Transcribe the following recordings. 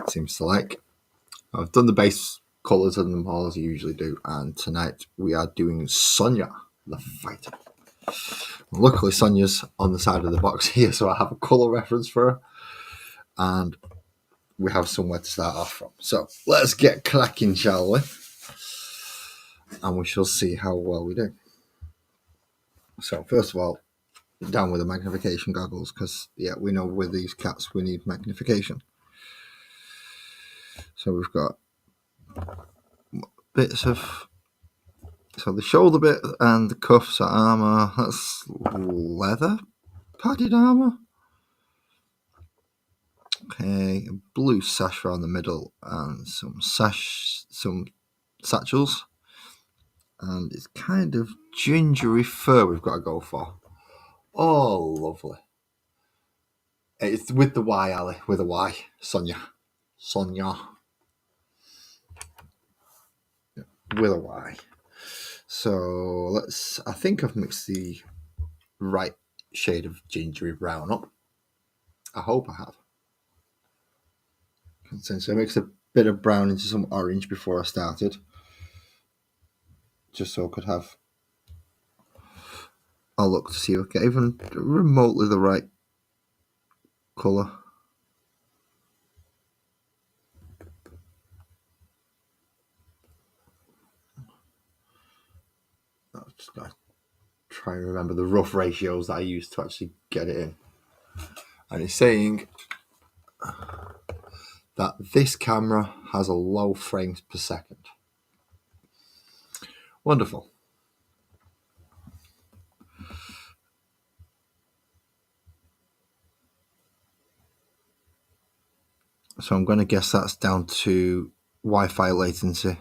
seems to like. I've done the base colours on them all as I usually do, and tonight we are doing Sonya, the fighter. Luckily, Sonya's on the side of the box here, so I have a colour reference for her, and we have somewhere to start off from. So let's get cracking, shall we? And we shall see how well we do. So first of all, down with the magnification goggles, because yeah, we know with these cats we need magnification. So we've got bits of, so the shoulder bit and the cuffs are armour. That's leather padded armour. Okay, a blue sash around the middle and some satchels. And it's kind of gingery fur we've got to go for. Oh, lovely. It's with the Y, Ali, with a Y. Sonya. With a Y. So I think I've mixed the right shade of gingery brown up. I hope I have. So I mixed a bit of brown into some orange before I started. Just so I could have a look to see if I get even remotely the right colour. I've just got to try and remember the rough ratios that I used to actually get it in. And it's saying that this camera has a low frames per second. Wonderful. So I'm going to guess that's down to Wi-Fi latency.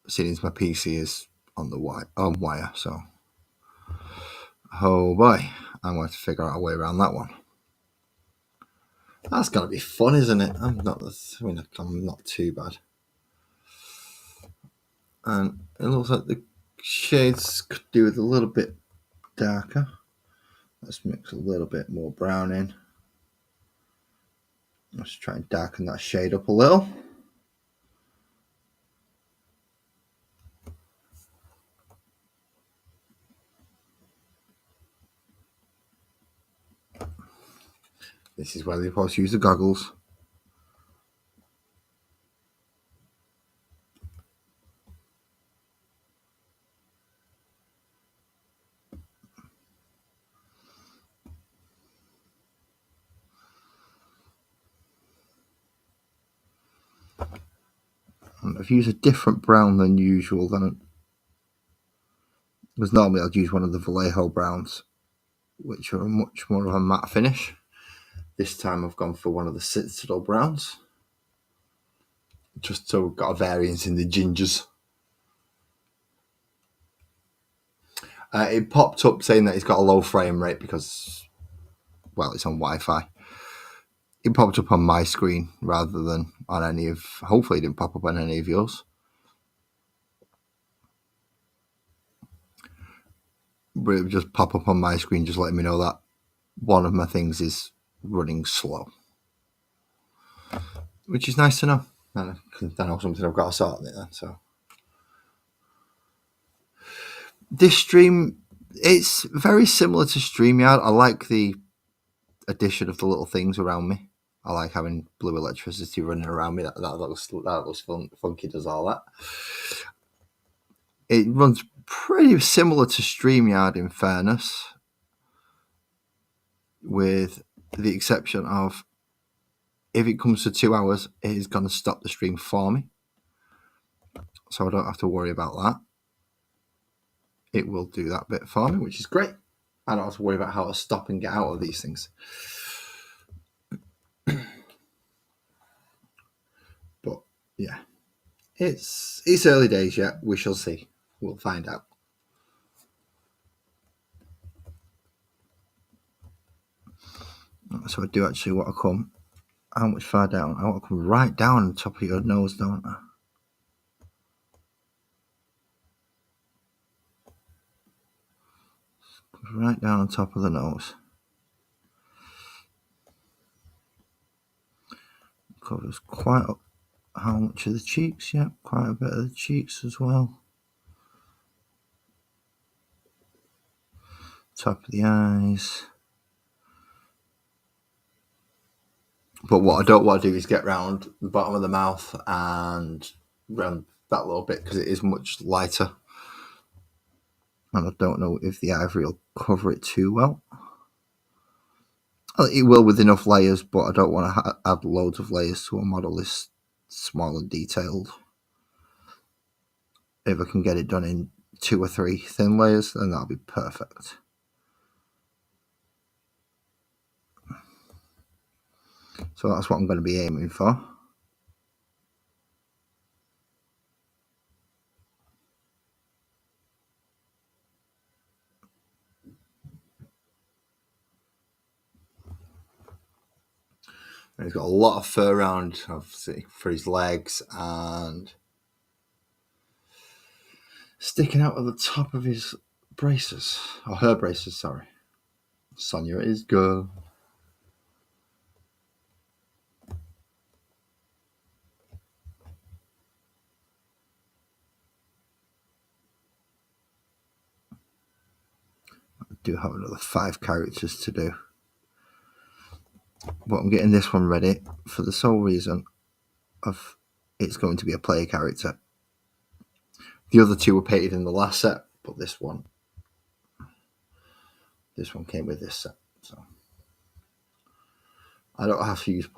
Seeing as my PC is on the wire, so oh boy, I'm going to figure out a way around that one. That's going to be fun, isn't it? I'm not too bad. And it looks like the shades could do with a little bit darker. Let's mix a little bit more brown in. Let's try and darken that shade up a little. This is where they're supposed to use the goggles. And I've used a different brown than usual, because normally I'd use one of the Vallejo browns, which are much more of a matte finish. This time I've gone for one of the Citadel browns, just so we've got a variance in the gingers. It popped up saying that it's got a low frame rate because, well, it's on Wi-Fi. It popped up on my screen rather than on any of, hopefully it didn't pop up on any of yours. But it would just pop up on my screen, just letting me know that one of my things is running slow. Which is nice to know. I know something I've got to sort on it then, so. This stream, it's very similar to StreamYard. I like the addition of the little things around me. I like having blue electricity running around me. That looks funky, does all that. It runs pretty similar to StreamYard in fairness, with the exception of if it comes to 2 hours, it is going to stop the stream for me. So I don't have to worry about that. It will do that bit for me, which is great. I don't have to worry about how to stop and get out of these things. But yeah, it's early days yet. We shall see. We'll find out. So I do actually want to come. How much far down? I want to come right down on the top of your nose, don't I? Right down on top of the nose. covers quite how much of the cheeks? Yeah, quite a bit of the cheeks as well. Top of the eyes. But what I don't want to do is get round the bottom of the mouth and round that little bit because it is much lighter. And I don't know if the ivory will cover it too well. It will with enough layers, but I don't want to add loads of layers to a model this small and detailed. If I can get it done in 2 or 3 thin layers, then that'll be perfect. So that's what I'm going to be aiming for. And he's got a lot of fur around, obviously, for his legs and sticking out at the top of his braces, or her braces, sorry. Sonya is good. I do have another 5 characters to do. But I'm getting this one ready for the sole reason of it's going to be a player character. The other 2 were painted in the last set, but this one came with this set. So I don't have to use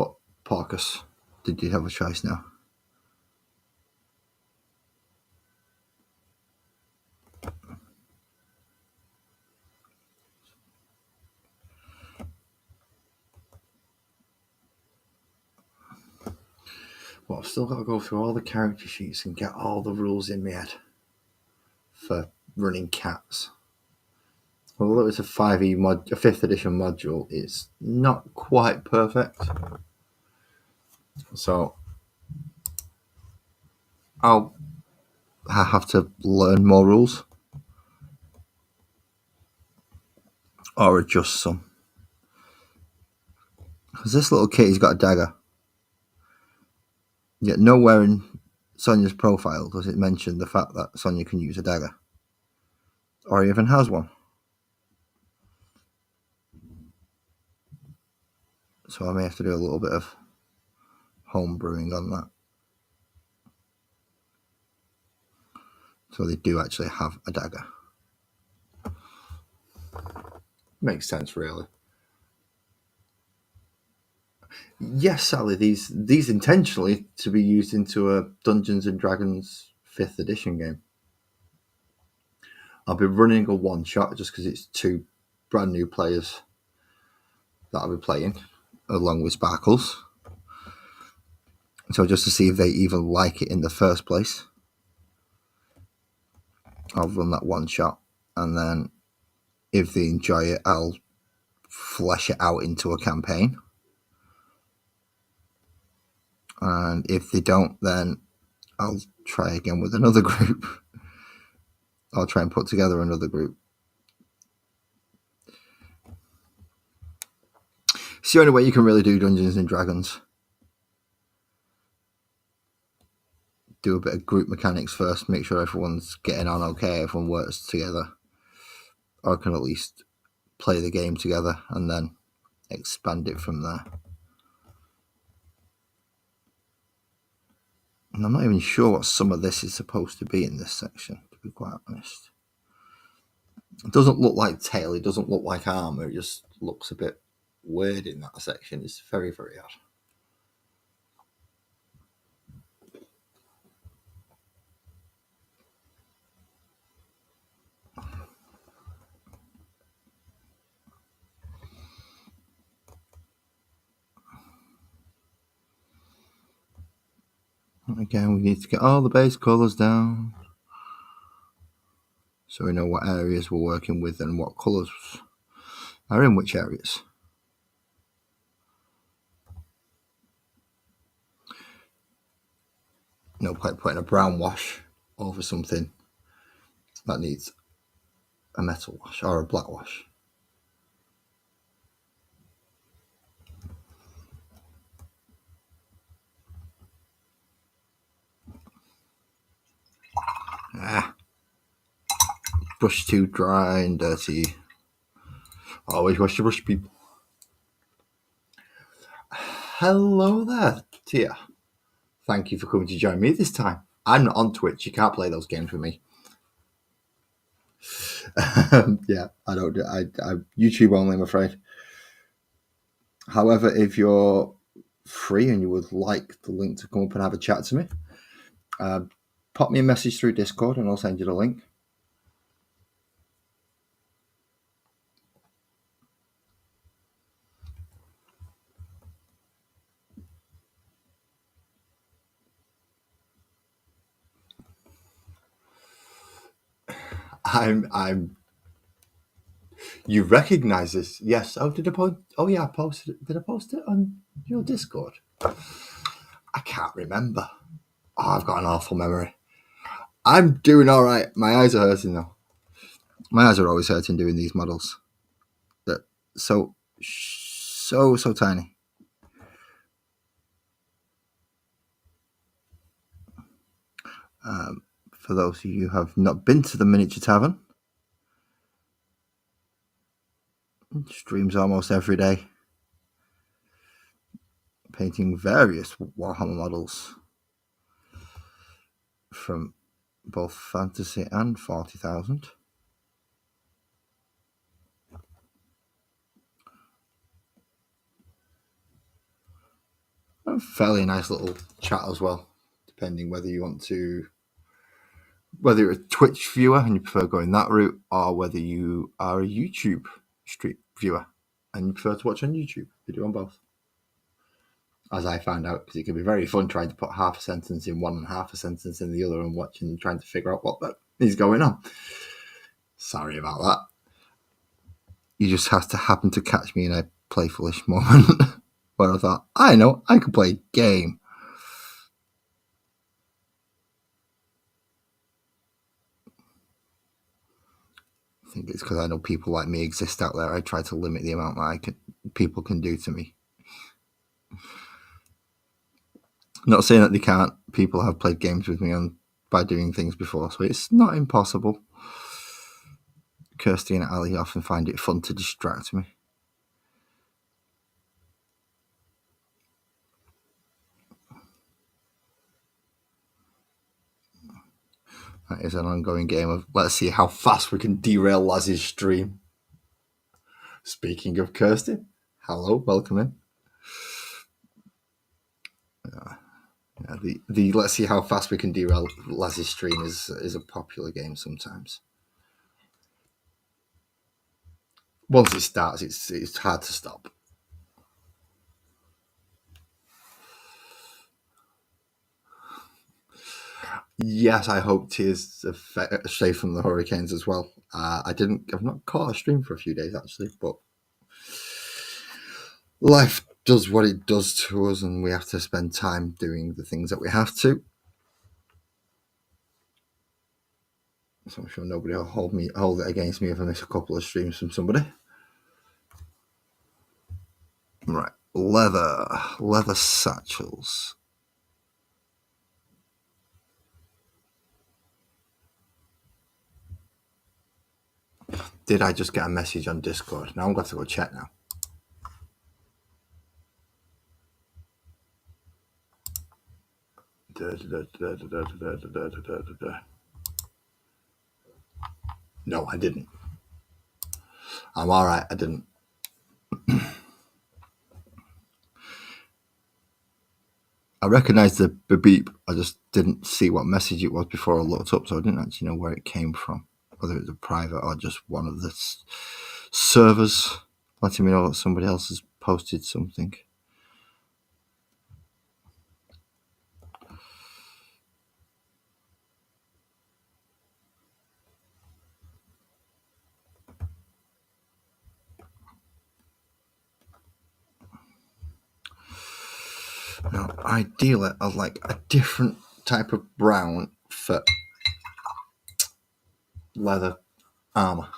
Parkus. Did you have a choice now? Well, I've still got to go through all the character sheets and get all the rules in my head for running cats. Although it's a 5e mod, a 5th edition module, it's not quite perfect. So I have to learn more rules or adjust some. Because this little kitty's got a dagger. Yet nowhere in Sonya's profile does it mention the fact that Sonya can use a dagger. Or even has one. So I may have to do a little bit of home brewing on that. So they do actually have a dagger. Makes sense, really. Yes, Sally, these intentionally to be used into a Dungeons and Dragons 5th edition game. I'll be running a one-shot just because it's 2 brand new players that I'll be playing, along with Sparkles. So just to see if they even like it in the first place, I'll run that one-shot, and then if they enjoy it, I'll flesh it out into a campaign. And if they don't, then I'll try again with another group. I'll try and put together another group. It's the only way you can really do Dungeons and Dragons. Do a bit of group mechanics first, make sure everyone's getting on okay, everyone works together, or can at least play the game together and then expand it from there. And I'm not even sure what some of this is supposed to be in this section, to be quite honest. It doesn't look like tail, it doesn't look like armor, it just looks a bit weird in that section. It's very, very odd. Again, we need to get all the base colours down so we know what areas we're working with and what colours are in which areas. No point putting a brown wash over something that needs a metal wash or a black wash. Brush too dry and dirty. Always wash your brush, people. Hello there, Tia. Thank you for coming to join me this time. I'm not on Twitch. You can't play those games with me. Yeah, I don't do. I YouTube only, I'm afraid. However, if you're free and you would like the link to come up and have a chat to me, pop me a message through Discord and I'll send you the link. I'm. You recognise this? Yes. Oh, did I post? Oh, yeah, I posted it. Did I post it on your Discord? I can't remember. Oh, I've got an awful memory. I'm doing all right. My eyes are hurting though. My eyes are always hurting doing these models. They're so tiny. For those of you who have not been to the Miniature Tavern, streams almost every day, painting various Warhammer models from both Fantasy and 40,000. A fairly nice little chat as well, depending whether you're a Twitch viewer and you prefer going that route, or whether you are a YouTube stream viewer and you prefer to watch on YouTube. We do on both. As I found out, because it can be very fun trying to put half a sentence in one and half a sentence in the other and watching and trying to figure out what is going on. Sorry about that. You just have to happen to catch me in a playfulish moment where I thought, I know, I could play a game. I think it's because I know people like me exist out there. I try to limit the amount that people can do to me. Not saying that they can't. People have played games with me by doing things before, so it's not impossible. Kirsty and Ali often find it fun to distract me. That is an ongoing game of let's see how fast we can derail Laz's stream. Speaking of Kirsty, hello, welcome in. The let's see how fast we can derail Laz's stream is a popular game sometimes. Once it starts, it's hard to stop. Yes, I hope Tears safe from the hurricanes as well. I've not caught a stream for a few days actually, but life does what it does to us, and we have to spend time doing the things that we have to. So I'm sure nobody will hold it against me if I miss a couple of streams from somebody. Right, leather satchels. Did I just get a message on Discord? Now I'm going to go check now. No, I didn't. I'm all right. I didn't. I recognised the beep. I just didn't see what message it was before I looked up, so I didn't actually know where it came from, whether it was a private or just one of the servers letting me know that somebody else has posted something. Now, ideally, I'd like a different type of brown for leather armour.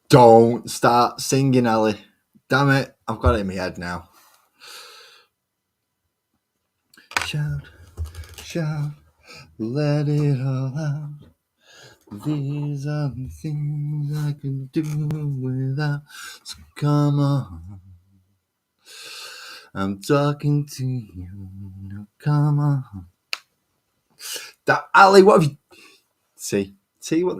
Don't start singing, Ellie. Damn it, I've got it in my head now. Shout, shout, let it all out. These are the things I can do without. So come on, I'm talking to you. Now come on. That Ali, what have you? See what?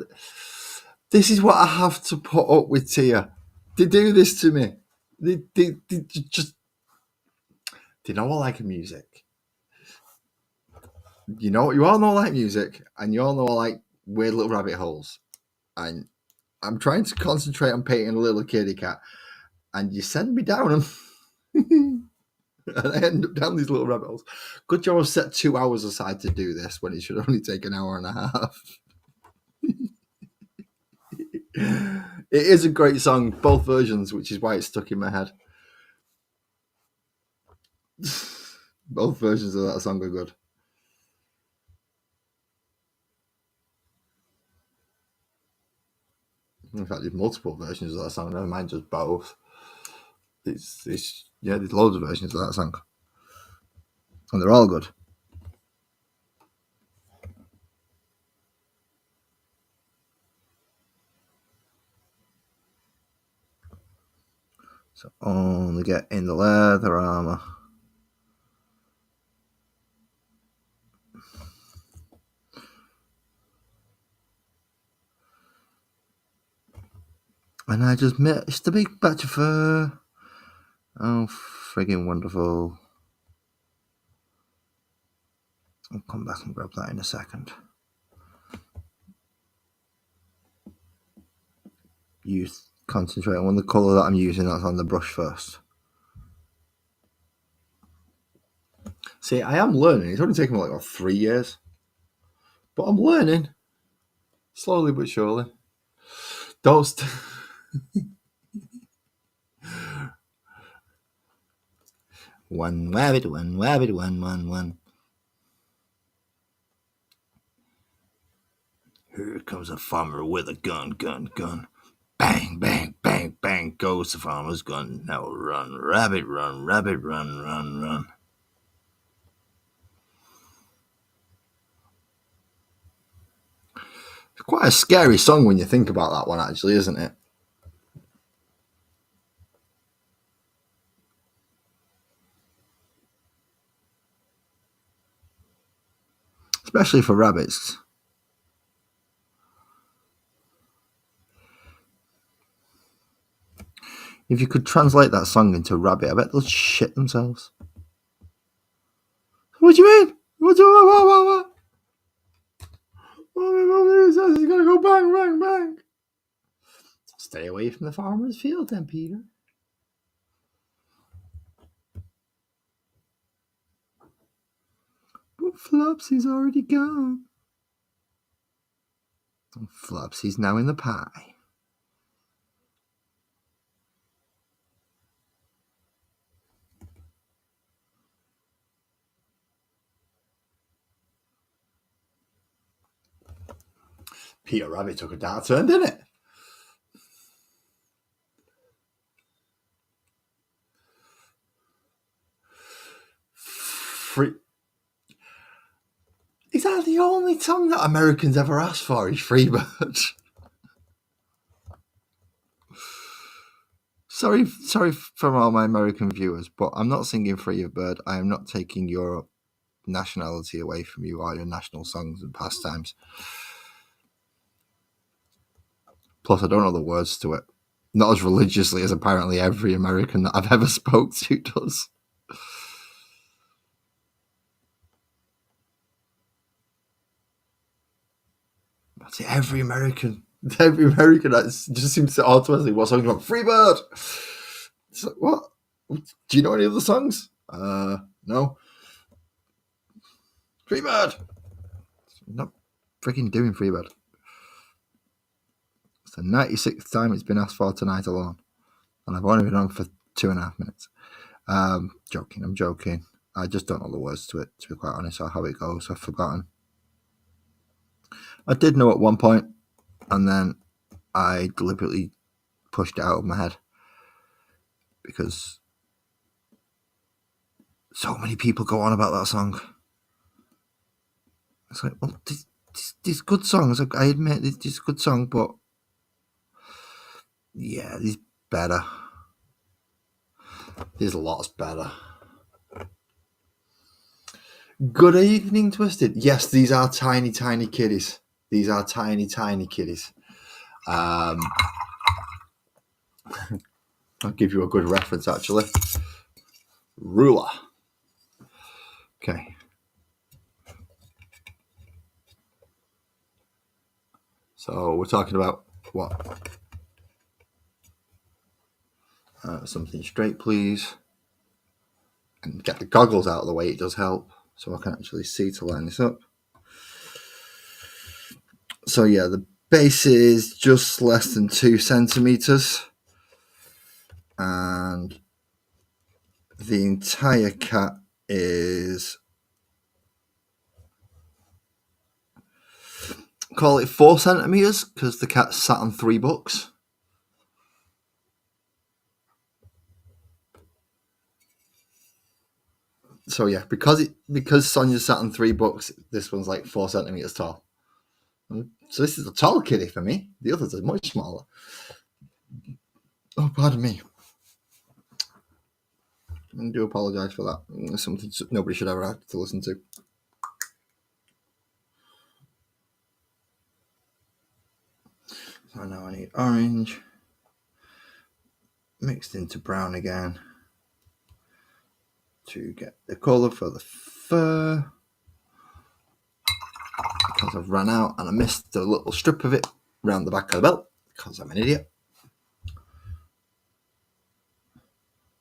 This is what I have to put up with, Tia. They do this to me. They just. Do you know I like music? You all know I like music, and you all know I like weird little rabbit holes. And I'm trying to concentrate on painting a little kitty cat, and you send me down them. And I end up down these little rabbit holes. Good job I've set 2 hours aside to do this when it should only take an hour and a half. It is a great song, both versions, which is why it's stuck in my head. Both versions of that song are good. In fact, there's multiple versions of that song. Never mind just both. There's loads of versions of that song. And they're all good. So only get in the leather armor. And I just missed a big batch of fur. Oh, friggin' wonderful. I'll come back and grab that in a second. Concentrate on the colour that I'm using that's on the brush first. See, I am learning. It's only taken me like 3 years. But I'm learning. Slowly but surely. One rabbit, one, one. Here comes a farmer with a gun. Bang, bang, bang, bang goes the farmer's gun. Now run, rabbit, run, run. It's quite a scary song when you think about that one, actually, isn't it? Especially for rabbits. If you could translate that song into rabbit, I bet they'll shit themselves. What do you mean? What? Mommy says he's gonna go bang, bang, bang. Stay away from the farmer's field then, Peter. But Flopsy's already gone. And Flopsy's now in the pie. Peter Rabbit took a dark turn, didn't it? Is that the only song that Americans ever asked for? Is Freebird? Sorry from all my American viewers, but I'm not singing Freebird. I am not taking your nationality away from you or your national songs and pastimes. Plus, I don't know the words to it. Not as religiously as apparently every American that I've ever spoke to does. That's it, every American that just seems to automatically what songs about Freebird. It's like, what? Do you know any of the songs? No. Freebird. I'm not freaking doing Freebird. It's the 96th time it's been asked for tonight alone, and I've only been on for 2.5 minutes. I'm joking. I just don't know the words to it, to be quite honest, or how it goes. I've forgotten. I did know at one point, and then I deliberately pushed it out of my head because so many people go on about that song. It's like, well, this good songs. I admit this is a good song, but yeah, this better. There's lots better. Good evening, Twisted. Yes, these are tiny, tiny kitties. These are tiny, tiny kitties. I'll give you a good reference, actually. Ruler. Okay. So we're talking about what? Something straight, please. And get the goggles out of the way. It does help, so I can actually see to line this up. So yeah, the base is just less than 2 centimeters, and the entire cat is, call it 4 centimeters because the cat sat on 3 books. So yeah, because Sonya sat on 3 books, this one's like 4 centimeters tall. So this is a tall kitty for me. The others are much smaller. Oh, pardon me. I do apologise for that. It's something nobody should ever have to listen to. So now I need orange mixed into brown again to get the colour for the fur. Because I've run out and I missed a little strip of it around the back of the belt because I'm an idiot.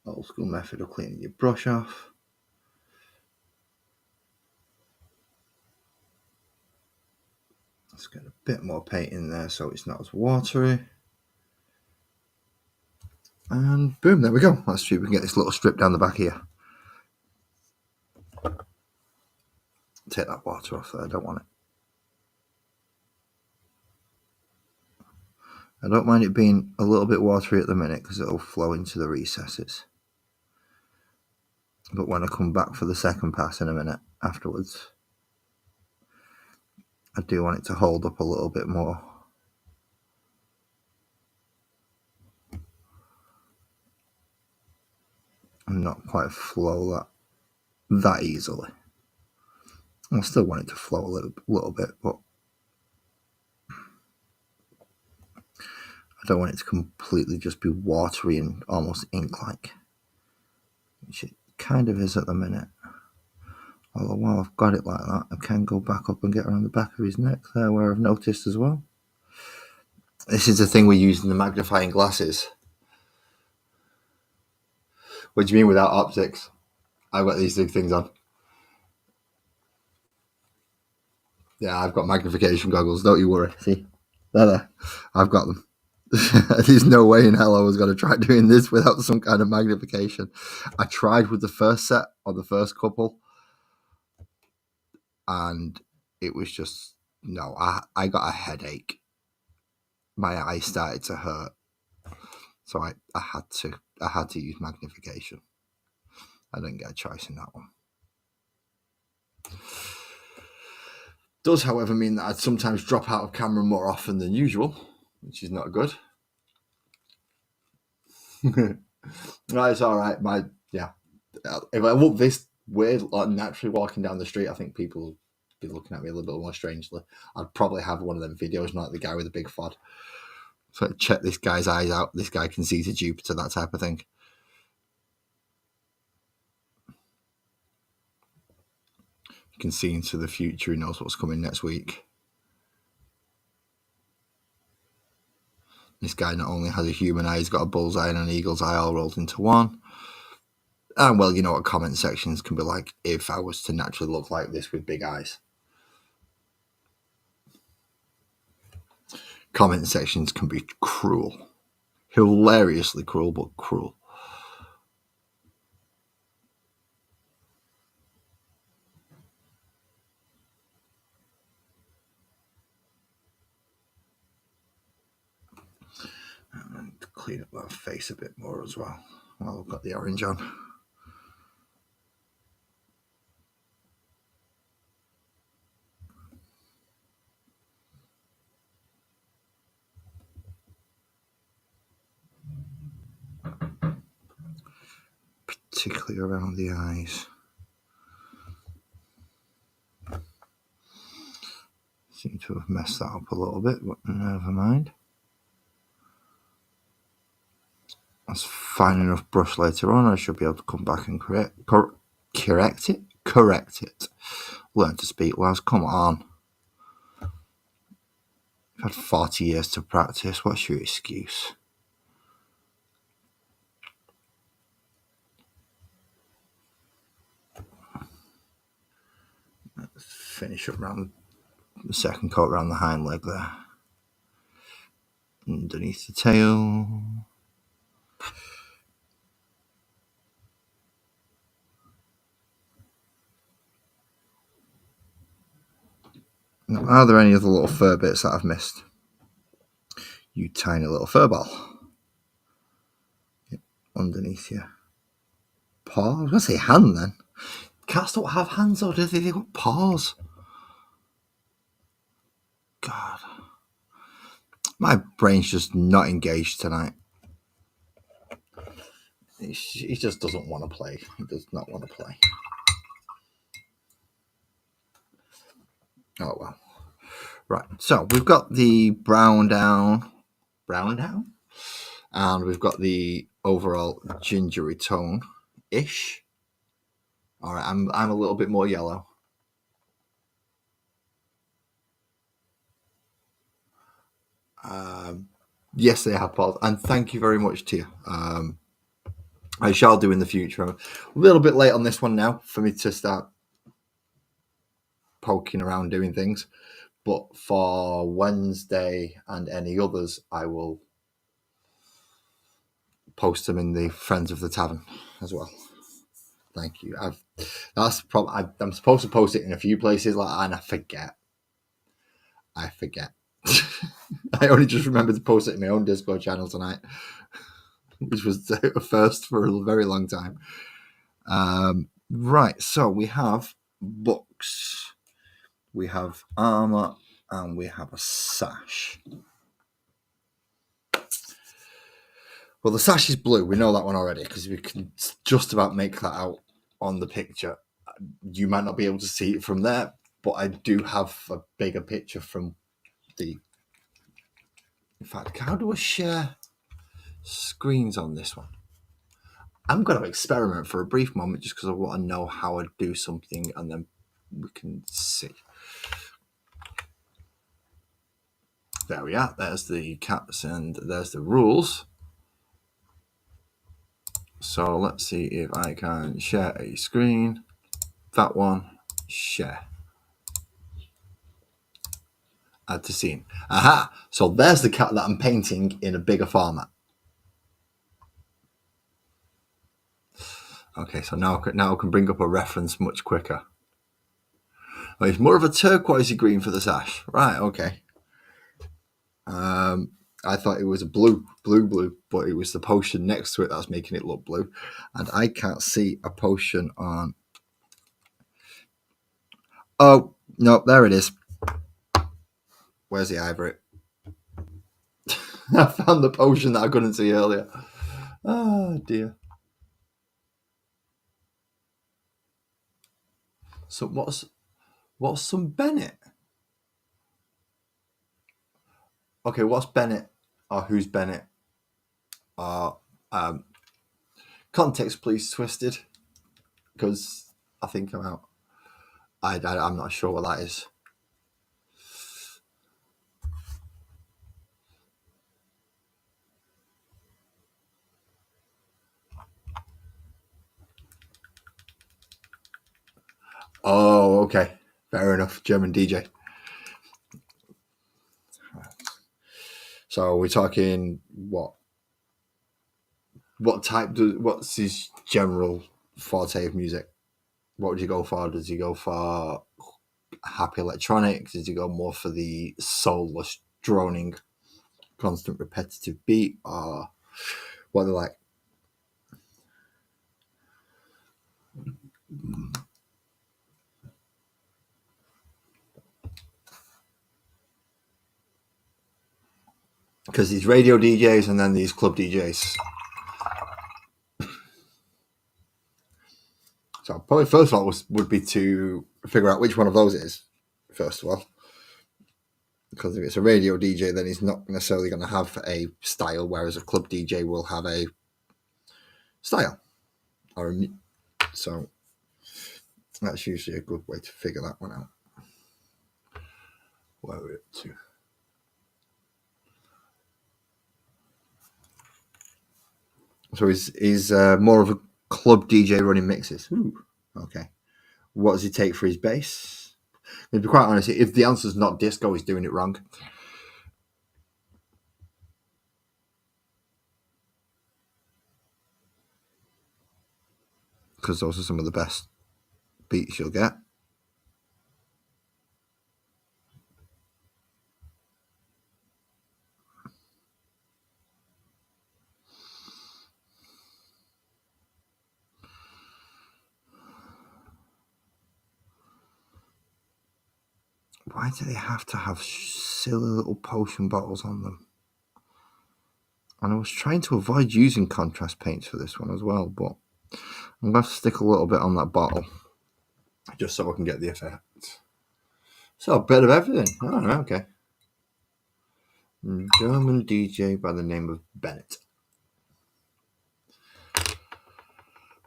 Old school method of cleaning your brush off. Let's get a bit more paint in there so it's not as watery. And boom, there we go. Let's see if we can get this little strip down the back here. Take that water off there, I don't want it. I don't mind it being a little bit watery at the minute because it'll flow into the recesses. But when I come back for the second pass in a minute afterwards, I do want it to hold up a little bit more. And not quite flow that easily. I still want it to flow a little bit, but I don't want it to completely just be watery and almost ink-like, which it kind of is at the minute. Although while I've got it like that, I can go back up and get around the back of his neck there where I've noticed as well. This is the thing we use in the magnifying glasses. What do you mean without optics? I've got these big things on. Yeah, I've got magnification goggles, don't you worry. See? There. I've got them. There's no way in hell I was going to try doing this without some kind of magnification. I tried with the first set or the first couple, and it was just, no, I got a headache. My eyes started to hurt. So I had to use magnification. I didn't get a choice in that one. Does, however, mean that I'd sometimes drop out of camera more often than usual, which is not good. No, it's all right. If I look this weird, like naturally walking down the street, I think people would be looking at me a little bit more strangely. I'd probably have one of them videos, like the guy with the big fod. So check this guy's eyes out. This guy can see to Jupiter, that type of thing. He can see into the future. He knows what's coming next week. This guy not only has a human eye, he's got a bullseye and an eagle's eye all rolled into one. And well, you know what comment sections can be like if I was to naturally look like this with big eyes. Comment sections can be cruel. Hilariously cruel, but cruel. And to clean up that face a bit more as well while I've got the orange on. particularly around the eyes. Seem to have messed that up a little bit, but never mind. That's fine enough brush later on. I should be able to come back and correct it. Learn to speak, lads. Come on. You've had 40 years to practice. What's your excuse? Let's finish up around the second coat around the hind leg there. Underneath the tail. Now, are there any other little fur bits that I've missed? You tiny little fur ball. Yep, underneath your paw. I was going to say hand then. Cats don't have hands, or do they? They've got paws. God. My brain's just not engaged tonight. He just doesn't want to play. He does not want to play. Oh, well. Right, so we've got the brown down, and we've got the overall gingery tone-ish. All right, I'm a little bit more yellow. Yes, they have paused, and thank you very much to you. I shall do in the future. I'm a little bit late on this one now for me to start poking around doing things, but for Wednesday and any others, I will post them in the Friends of the Tavern as well. Thank you. That's the problem. I'm supposed to post it in a few places, and I forget. I only just remembered to post it in my own Discord channel tonight, which was a first for a very long time. Right, so we have books, we have armor, and we have a sash. Well, the sash is blue. We know that one already because we can just about make that out on the picture. You might not be able to see it from there, but I do have a bigger picture from the... In fact, how do I share screens on this one? I'm going to experiment for a brief moment just because I want to know how I do something, and then we can see. There we are. There's the cats and there's the rules. So let's see if I can share a screen. That one, share. Add to scene. Aha! So there's the cat that I'm painting in a bigger format. Okay, so now I can bring up a reference much quicker. Oh, it's more of a turquoisey green for the sash. Right, okay. I thought it was a blue, but it was the potion next to it that's making it look blue. And I can't see a potion on... Oh, no, there it is. Where's the ivory? I found the potion that I couldn't see earlier. Oh, dear. So what's some Bennett? Okay, what's Bennett? Or who's Bennett? Context, please, Twisted. Because I think I'm out. I'm not sure what that is. Oh, okay. Fair enough. German DJ. So we're talking what type? What's his general forte of music? What would you go for? Does he go for happy electronic? Does he go more for the soulless, droning, constant repetitive beat? Or what they're like? Because these radio DJs and then these club DJs. So probably first of all would be to figure out which one of those it is, first of all. Because if it's a radio DJ, then he's not necessarily going to have a style, whereas a club DJ will have a style. So that's usually a good way to figure that one out. Where are we up to? So he's more of a club DJ running mixes. Ooh, okay. What does he take for his bass? To be quite honest, if the answer's not disco, he's doing it wrong. Because those are some of the best beats you'll get. Why do they have to have silly little potion bottles on them? And I was trying to avoid using contrast paints for this one as well, but I'm going to have to stick a little bit on that bottle just so I can get the effect. So a bit of everything. Oh, okay. German DJ by the name of Bennett.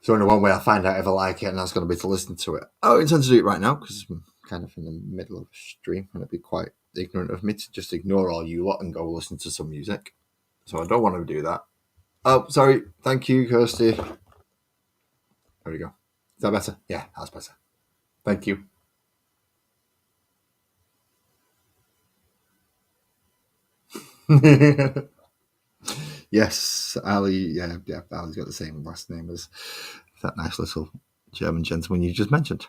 So only one way I'll find out if I like it, and that's going to be to listen to it. I intend to do it right now because I'm kind of in the middle of a stream, and it'd be quite ignorant of me to just ignore all you lot and go listen to some music. So I don't want to do that. Oh, sorry. Thank you, Kirsty. There we go. Is that better? Yeah, that's better. Thank you. Yes, Ali. Yeah, Ali's got the same last name as that nice little German gentleman you just mentioned.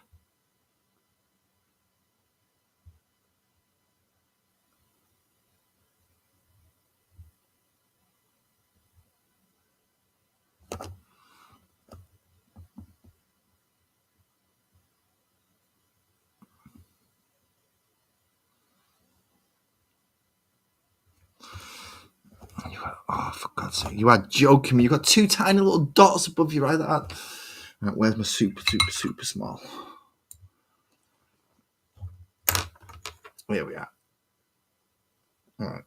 Oh, for God's sake. You are joking me. You've got two tiny little dots above your eye. Right, where's my super small? Here we are. All right.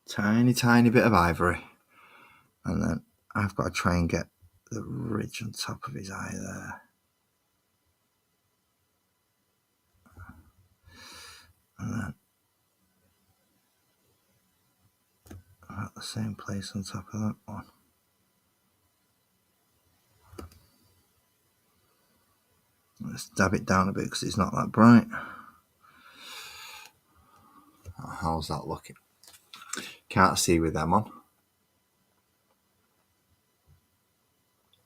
Tiny bit of ivory. And then I've got to try and get the ridge on top of his eye there. And then at the same place on top of that one. Let's dab it down a bit because it's not that bright. How's that looking? Can't see with them on.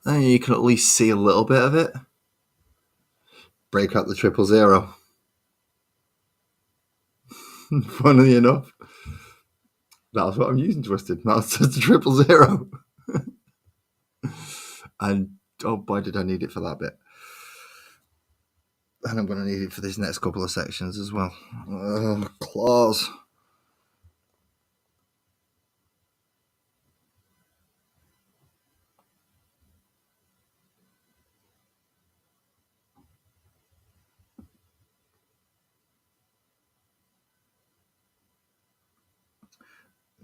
And you can at least see a little bit of it. Break out the 000. Funnily enough, that's what I'm using, Twisted. That's just the 000. And oh boy, did I need it for that bit. And I'm going to need it for these next couple of sections as well. Claws.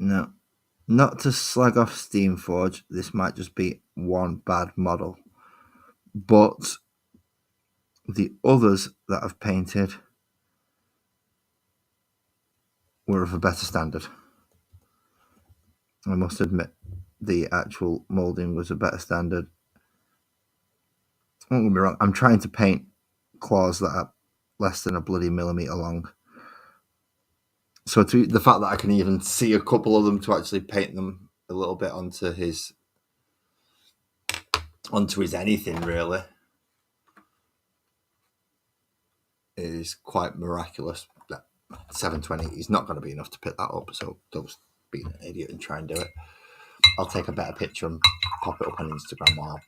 No, not to slag off Steamforge. This might just be one bad model. But the others that I've painted were of a better standard. I must admit, the actual moulding was a better standard. Don't get me wrong, I'm trying to paint claws that are less than a bloody millimetre long. So the fact that I can even see a couple of them to actually paint them a little bit onto his anything really is quite miraculous. 720 is not going to be enough to pick that up, so don't be an idiot and try and do it. I'll take a better picture and pop it up on Instagram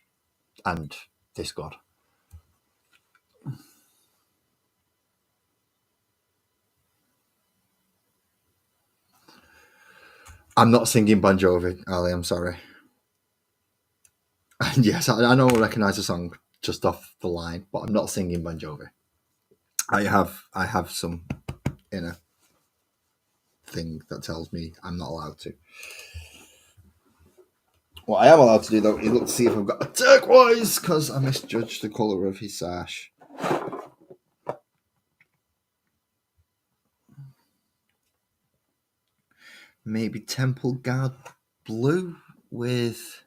and Discord. I'm not singing Bon Jovi, Ali, I'm sorry. Yes, I know I recognise the song just off the line, but I'm not singing Bon Jovi. I have some inner thing that tells me I'm not allowed to. What I am allowed to do though is look to see if I've got a turquoise, because I misjudged the colour of his sash. Maybe Temple Guard blue with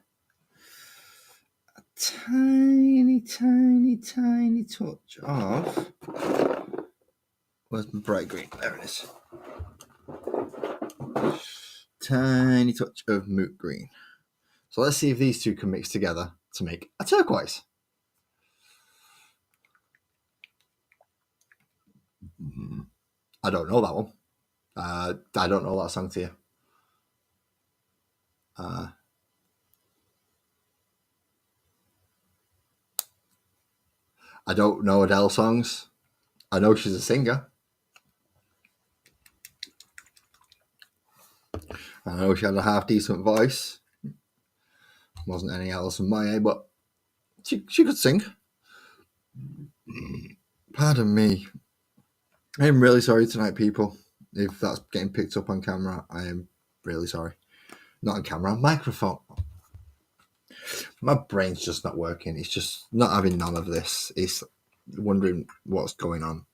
a tiny touch of... Where's my bright green? There it is. Tiny touch of moot green. So let's see if these two can mix together to make a turquoise. I don't know that one. I don't know that song to you. I don't know Adele songs. I know she's a singer. I know she had a half decent voice. Wasn't any Alison Moyet, but she could sing. Pardon me. I am really sorry tonight, people. If that's getting picked up on camera, I am really sorry. Not on camera, on microphone. My brain's just not working. It's just not having none of this. It's wondering what's going on.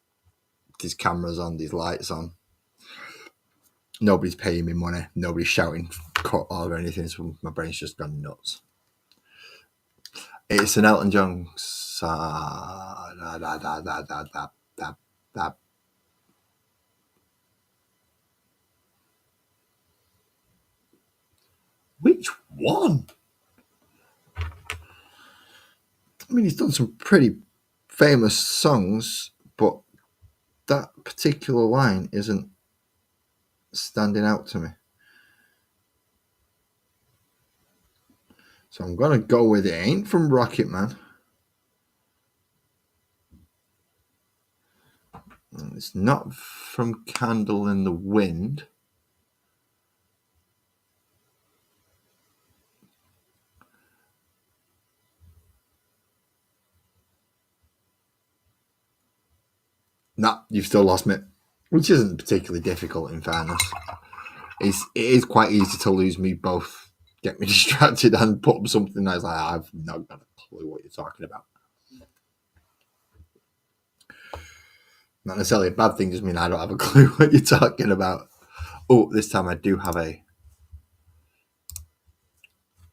These cameras on, these lights on. Nobody's paying me money. Nobody's shouting cut or anything. So my brain's just gone nuts. It's an Elton John Which one? I mean, he's done some pretty famous songs, but that particular line isn't standing out to me. So I'm going to go with it ain't from Rocket Man. It's not from Candle in the Wind. Nah, you've still lost me. Which isn't particularly difficult, in fairness. It is quite easy to lose me both. Get me distracted and put up something that's like, I've not got a clue what you're talking about. Not necessarily a bad thing, just mean I don't have a clue what you're talking about. Oh, this time I do have a...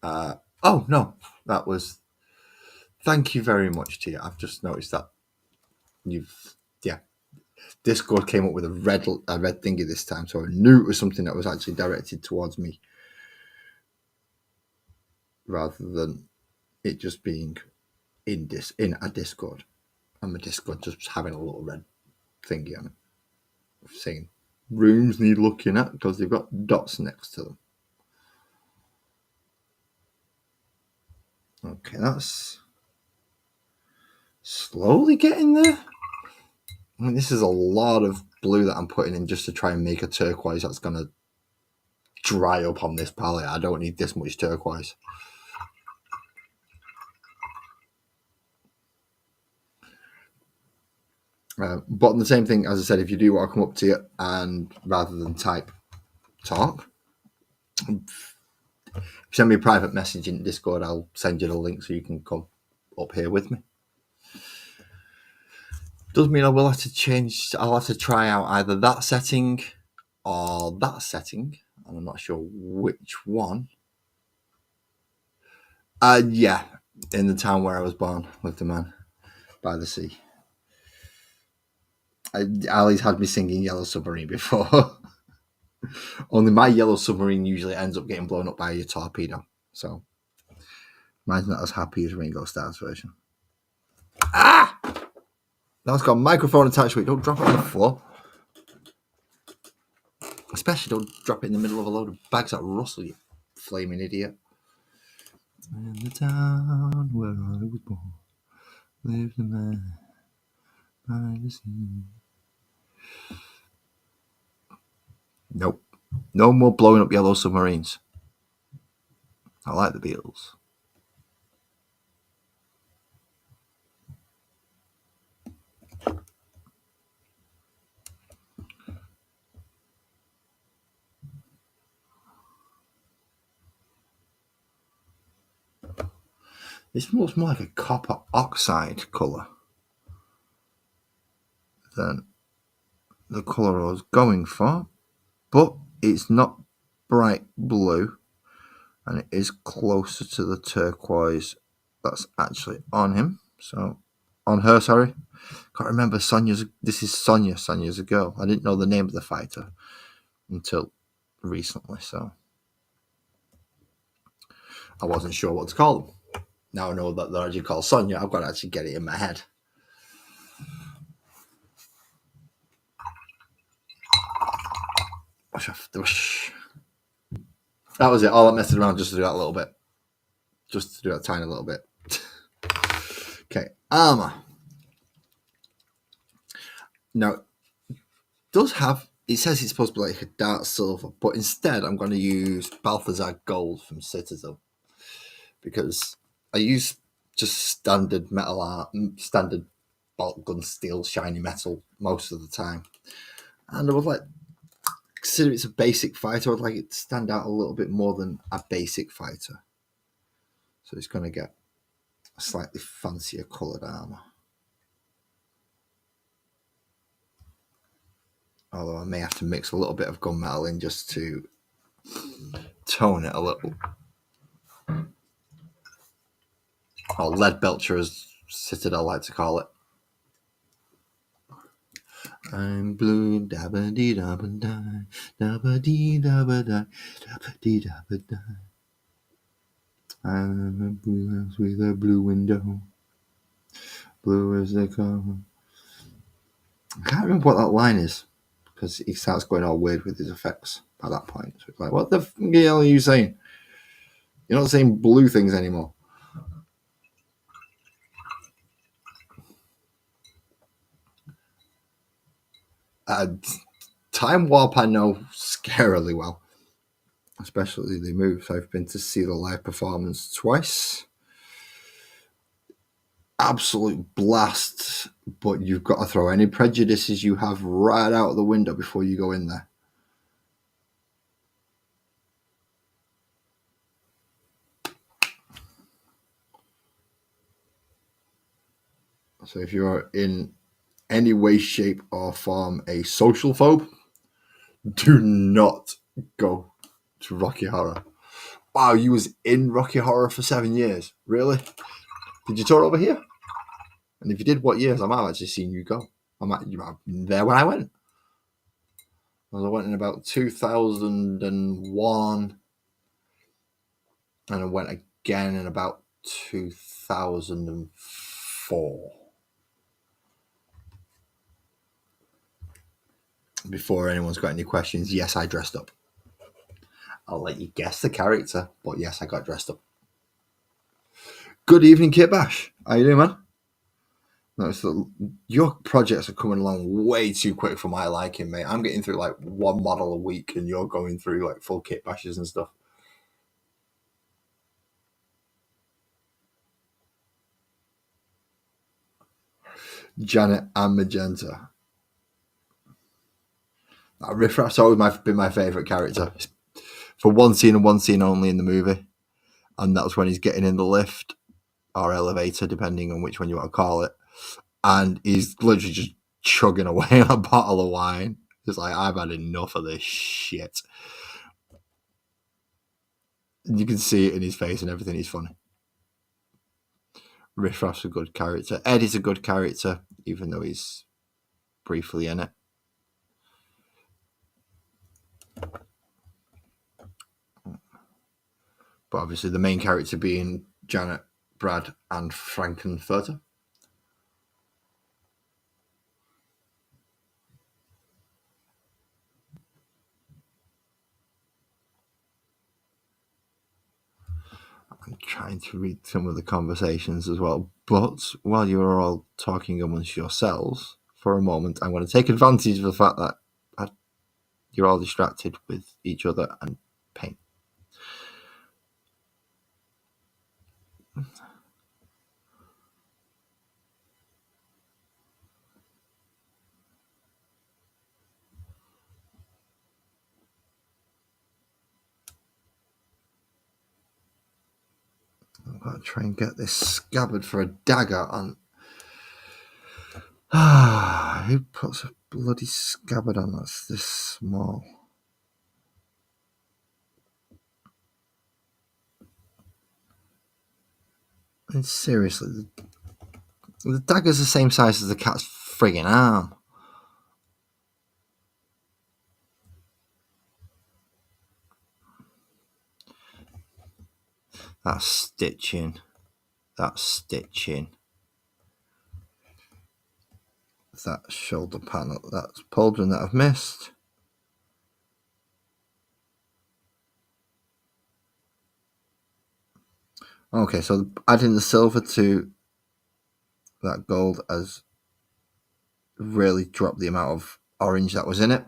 oh, no. That was... Thank you very much to you. I've just noticed that you've... Yeah. Discord came up with a red thingy this time, so I knew it was something that was actually directed towards me rather than it just being in a Discord. And my Discord just having a little red thingy on it saying rooms need looking at because they've got dots next to them. Okay, that's slowly getting there. I mean, this is a lot of blue that I'm putting in just to try and make a turquoise that's going to dry up on this palette. I don't need this much turquoise. But on the same thing, as I said, if you do want to come up to it and rather than type talk, send me a private message in Discord. I'll send you the link so you can come up here with me. Does mean I will have to change. I'll have to try out either that setting or that setting, and I'm not sure which one. Yeah, in the town where I was born, lived a man by the sea. Ali's had me singing Yellow Submarine before. Only my Yellow Submarine usually ends up getting blown up by a torpedo. So mine's not as happy as Ringo Starr's version. Ah! Now it's got a microphone attached to it. Don't drop it on the floor. Especially don't drop it in the middle of a load of bags that rustle, you flaming idiot. In the town where I was born, lived a man by the sea. Nope. No more blowing up Yellow Submarines. I like the Beatles. This looks more like a copper oxide colour than the colour I was going for, but it's not bright blue, and it is closer to the turquoise that's actually on him. So, on her, sorry. Can't remember Sonya's. This is Sonya. Sonya's a girl. I didn't know the name of the fighter until recently, so I wasn't sure what to call them. Now I know that they're actually called Sonya. I've got to actually get it in my head. That was it. All I messed around just to do that a little bit. Just to do that tiny little bit. Okay, armor. Now, does have, it says it's supposed to be like a dark silver, but instead I'm going to use Balthazar Gold from Citadel, because I use just standard metal art, standard bolt gun steel, shiny metal most of the time. And I would like, consider it's a basic fighter, I would like it to stand out a little bit more than a basic fighter. So it's going to get a slightly fancier coloured armour. Although I may have to mix a little bit of gunmetal in just to tone it a little. Or lead belcher, as Citadel like to call it. I'm blue, dabba dee dabba die, dabba dee dabba die, dabba dee dabba die. I'm a blue house with a blue window, blue as the car. I can't remember what that line is, because he starts going all weird with his effects by that point. So it's like, what the hell are you saying? You're not saying blue things anymore. Time Warp I know scarily well, especially the moves. I've been to see the live performance twice. Absolute blast, but you've got to throw any prejudices you have right out the window before you go in there. So if you're in any way, shape, or form a social phobe, do not go to Rocky Horror. Wow, you was in Rocky Horror for 7 years. Really? Did you tour over here? And if you did, what years? I might have actually seen you go. You might have been there when I went. I went in about 2001, and I went again in about 2004. Before anyone's got any questions, yes, I dressed up. I'll let you guess the character, but yes, I got dressed up. Good evening, Kit Bash. How you doing, man? No, so your projects are coming along way too quick for my liking, mate. I'm getting through like one model a week, and you're going through like full kit bashes and stuff. Janet and Magenta. Riff Raff's always been my favourite character. For one scene and one scene only in the movie. And that's when he's getting in the lift or elevator, depending on which one you want to call it. And he's literally just chugging away on a bottle of wine. It's like, I've had enough of this shit. You can see it in his face and everything. He's funny. Riff Raff's a good character. Ed is a good character, even though he's briefly in it. But obviously the main character being Janet, Brad, and Frankenfurter. I'm trying to read some of the conversations as well. But while you're all talking amongst yourselves for a moment, I'm going to take advantage of the fact that you're all distracted with each other and paint. gotta try and get this scabbard for a dagger on. Who puts a bloody scabbard on that's this small? And seriously, the dagger's the same size as the cat's friggin' arm. That's stitching. That's stitching. That shoulder panel. That's pauldron that I've missed. Okay, so adding the silver to that gold has really dropped the amount of orange that was in it.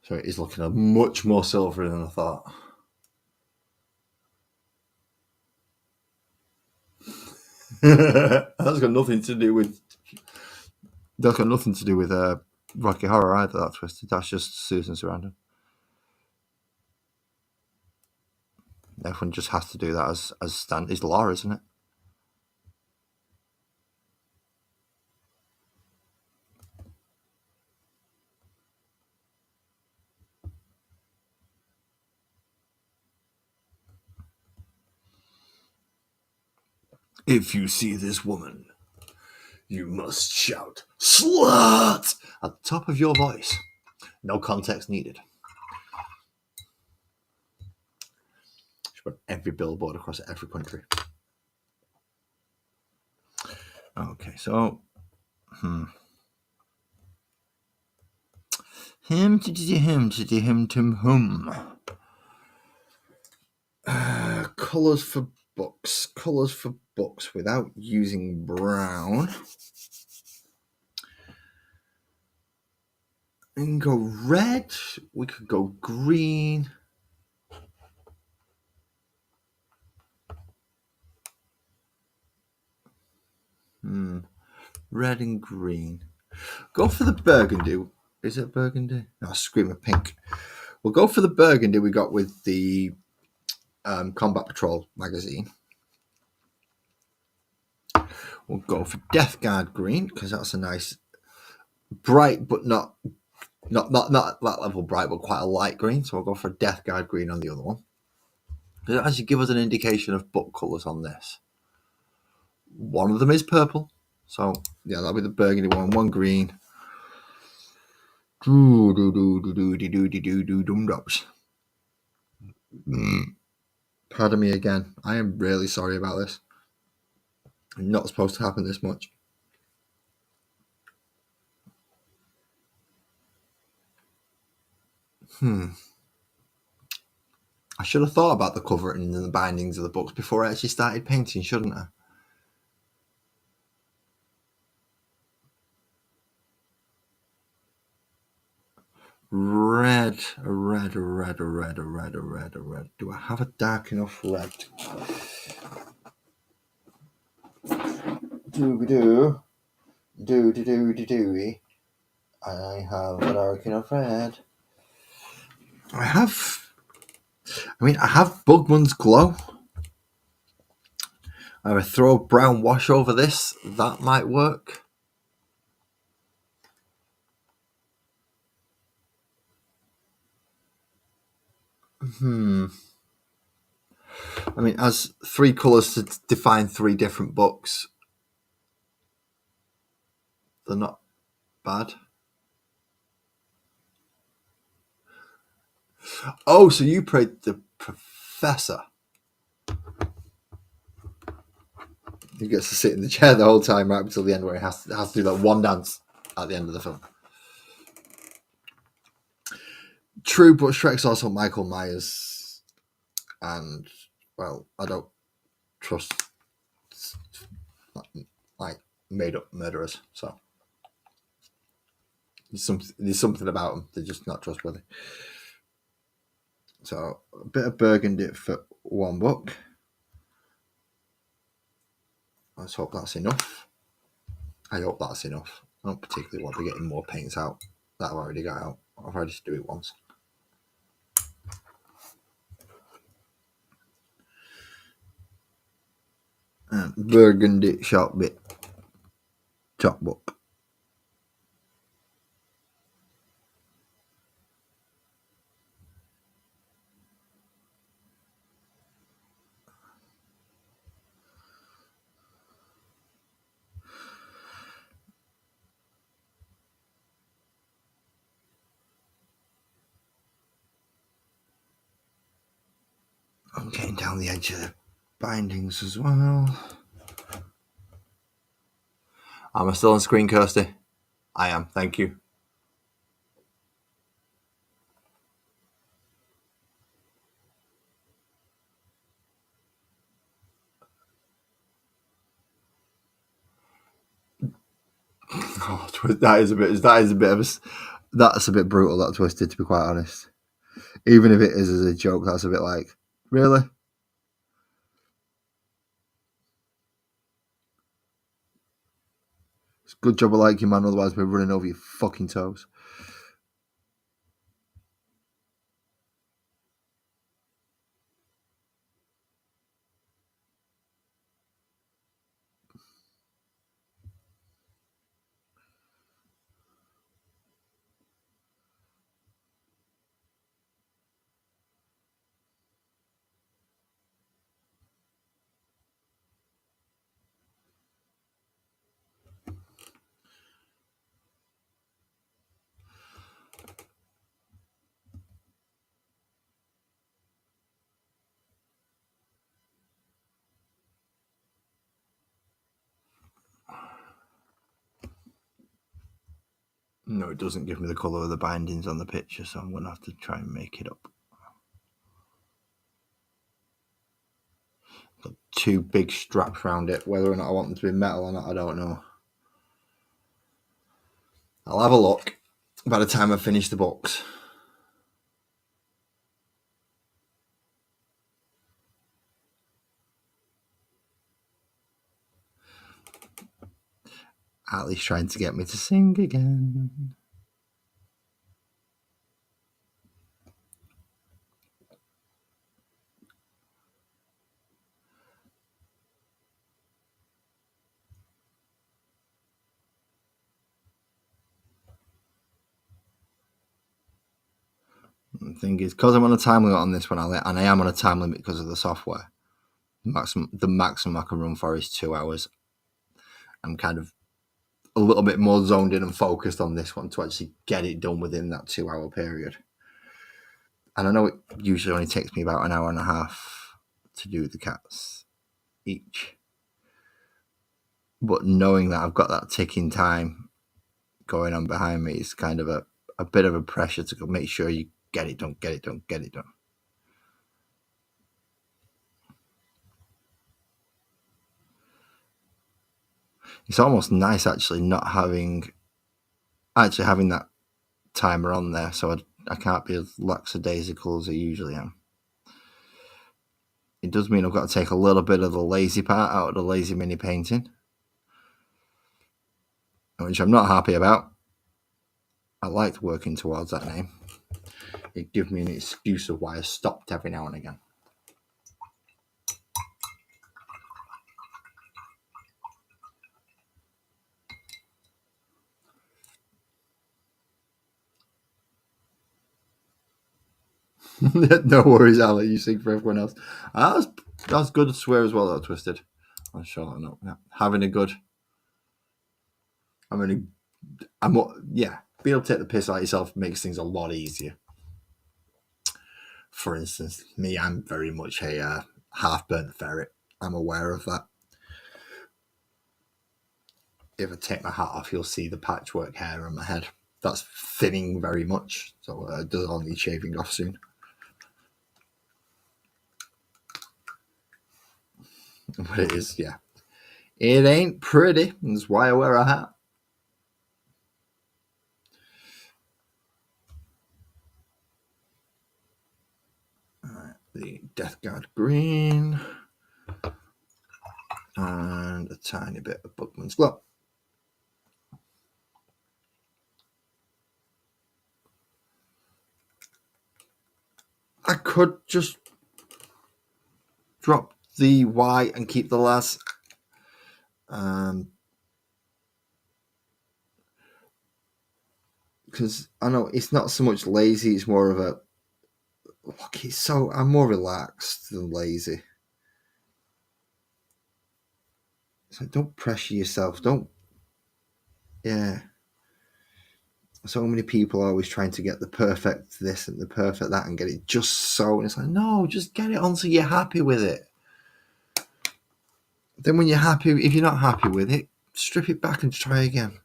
So it is looking a much more silvery than I thought. That's got nothing to do with Rocky Horror either. That twisted. That's just Susan Sarandon. Everyone just has to do that as stand is law, isn't it? If you see this woman, you must shout "slut" at the top of your voice. No context needed. Should put every billboard across every country. Okay, so him to him to hum. Colours for books. Colours for books without using brown. We can go red. We could go green. Red and green. Go for the burgundy. Is it burgundy? No, Scream of Pink. We'll go for the burgundy we got with the Combat Patrol magazine. We'll go for Death Guard green because that's a nice bright, but not that level bright, but quite a light green. So we'll go for Death Guard green on the other one. It actually give us an indication of book colours on this. One of them is purple. So yeah, that'll be the burgundy one. One green. Pardon me again. I am really sorry about this. I'm not supposed to happen this much. I should have thought about the covering and the bindings of the books before I actually started painting, shouldn't I? Red. Do I have a dark enough red? Do. I have a dark enough red. I have Bugman's Glow. I would throw a brown wash over this. That might work. I mean, as 3 colours to define 3 different books, they're not bad. Oh, so you played the professor. He gets to sit in the chair the whole time right until the end, where he has to do that one dance at the end of the film. True, but Shrek's also Michael Myers, and well, I don't trust like made up murderers. So there's something about them; they're just not trustworthy. So a bit of burgundy for one book. Let's hope that's enough. I hope that's enough. I don't particularly want to be getting more paints out that I've already got out. I've already just do it once. Burgundy short bit top book. I'm getting down the edge of the bindings as well. Am I still on screen, Kirsty? I am, thank you. Oh, that's a bit brutal, that twisted, to be quite honest. Even if it is as a joke, that's a bit like, really? It's a good job I like you, man, otherwise we're running over your fucking toes. No, it doesn't give me the colour of the bindings on the picture, so I'm going to have to try and make it up. Got two big straps around it. Whether or not I want them to be metal or not, I don't know. I'll have a look by the time I finish the box. Ali's trying to get me to sing again. The thing is, because I'm on a time limit on this one, and I am on a time limit because of the software. The maximum I can run for is 2 hours. I'm kind of a little bit more zoned in and focused on this one to actually get it done within that 2 hour period. And I know it usually only takes me about an hour and a half to do the cats each. But knowing that I've got that ticking time going on behind me is kind of a bit of a pressure to make sure you get it done. It's almost nice actually not having that timer on there, so I can't be as lackadaisical as I usually am. It does mean I've got to take a little bit of the lazy part out of the lazy mini painting, which I'm not happy about. I liked working towards that name. It gives me an excuse of why I stopped every now and again. No worries, Ali. You sing for everyone else. That's good to swear as well, though, Twisted. I'm sure I know. Yeah. Having a good. Being able to take the piss out of yourself makes things a lot easier. For instance, me, I'm very much a half-burnt ferret. I'm aware of that. If I take my hat off, you'll see the patchwork hair on my head. That's thinning very much, so it does all need shaving off soon. But it is, yeah. It ain't pretty. That's why I wear a hat. Alright, the Death Guard green. And a tiny bit of Bookman's Glow. I could just drop the white and keep the last Because I know it's not so much lazy, it's more of a look. I'm more relaxed than lazy. So don't pressure yourself. Yeah. So many people are always trying to get the perfect this and the perfect that and get it just so. And it's like, no, just get it on so you're happy with it. Then when you're happy, if you're not happy with it, strip it back and try again.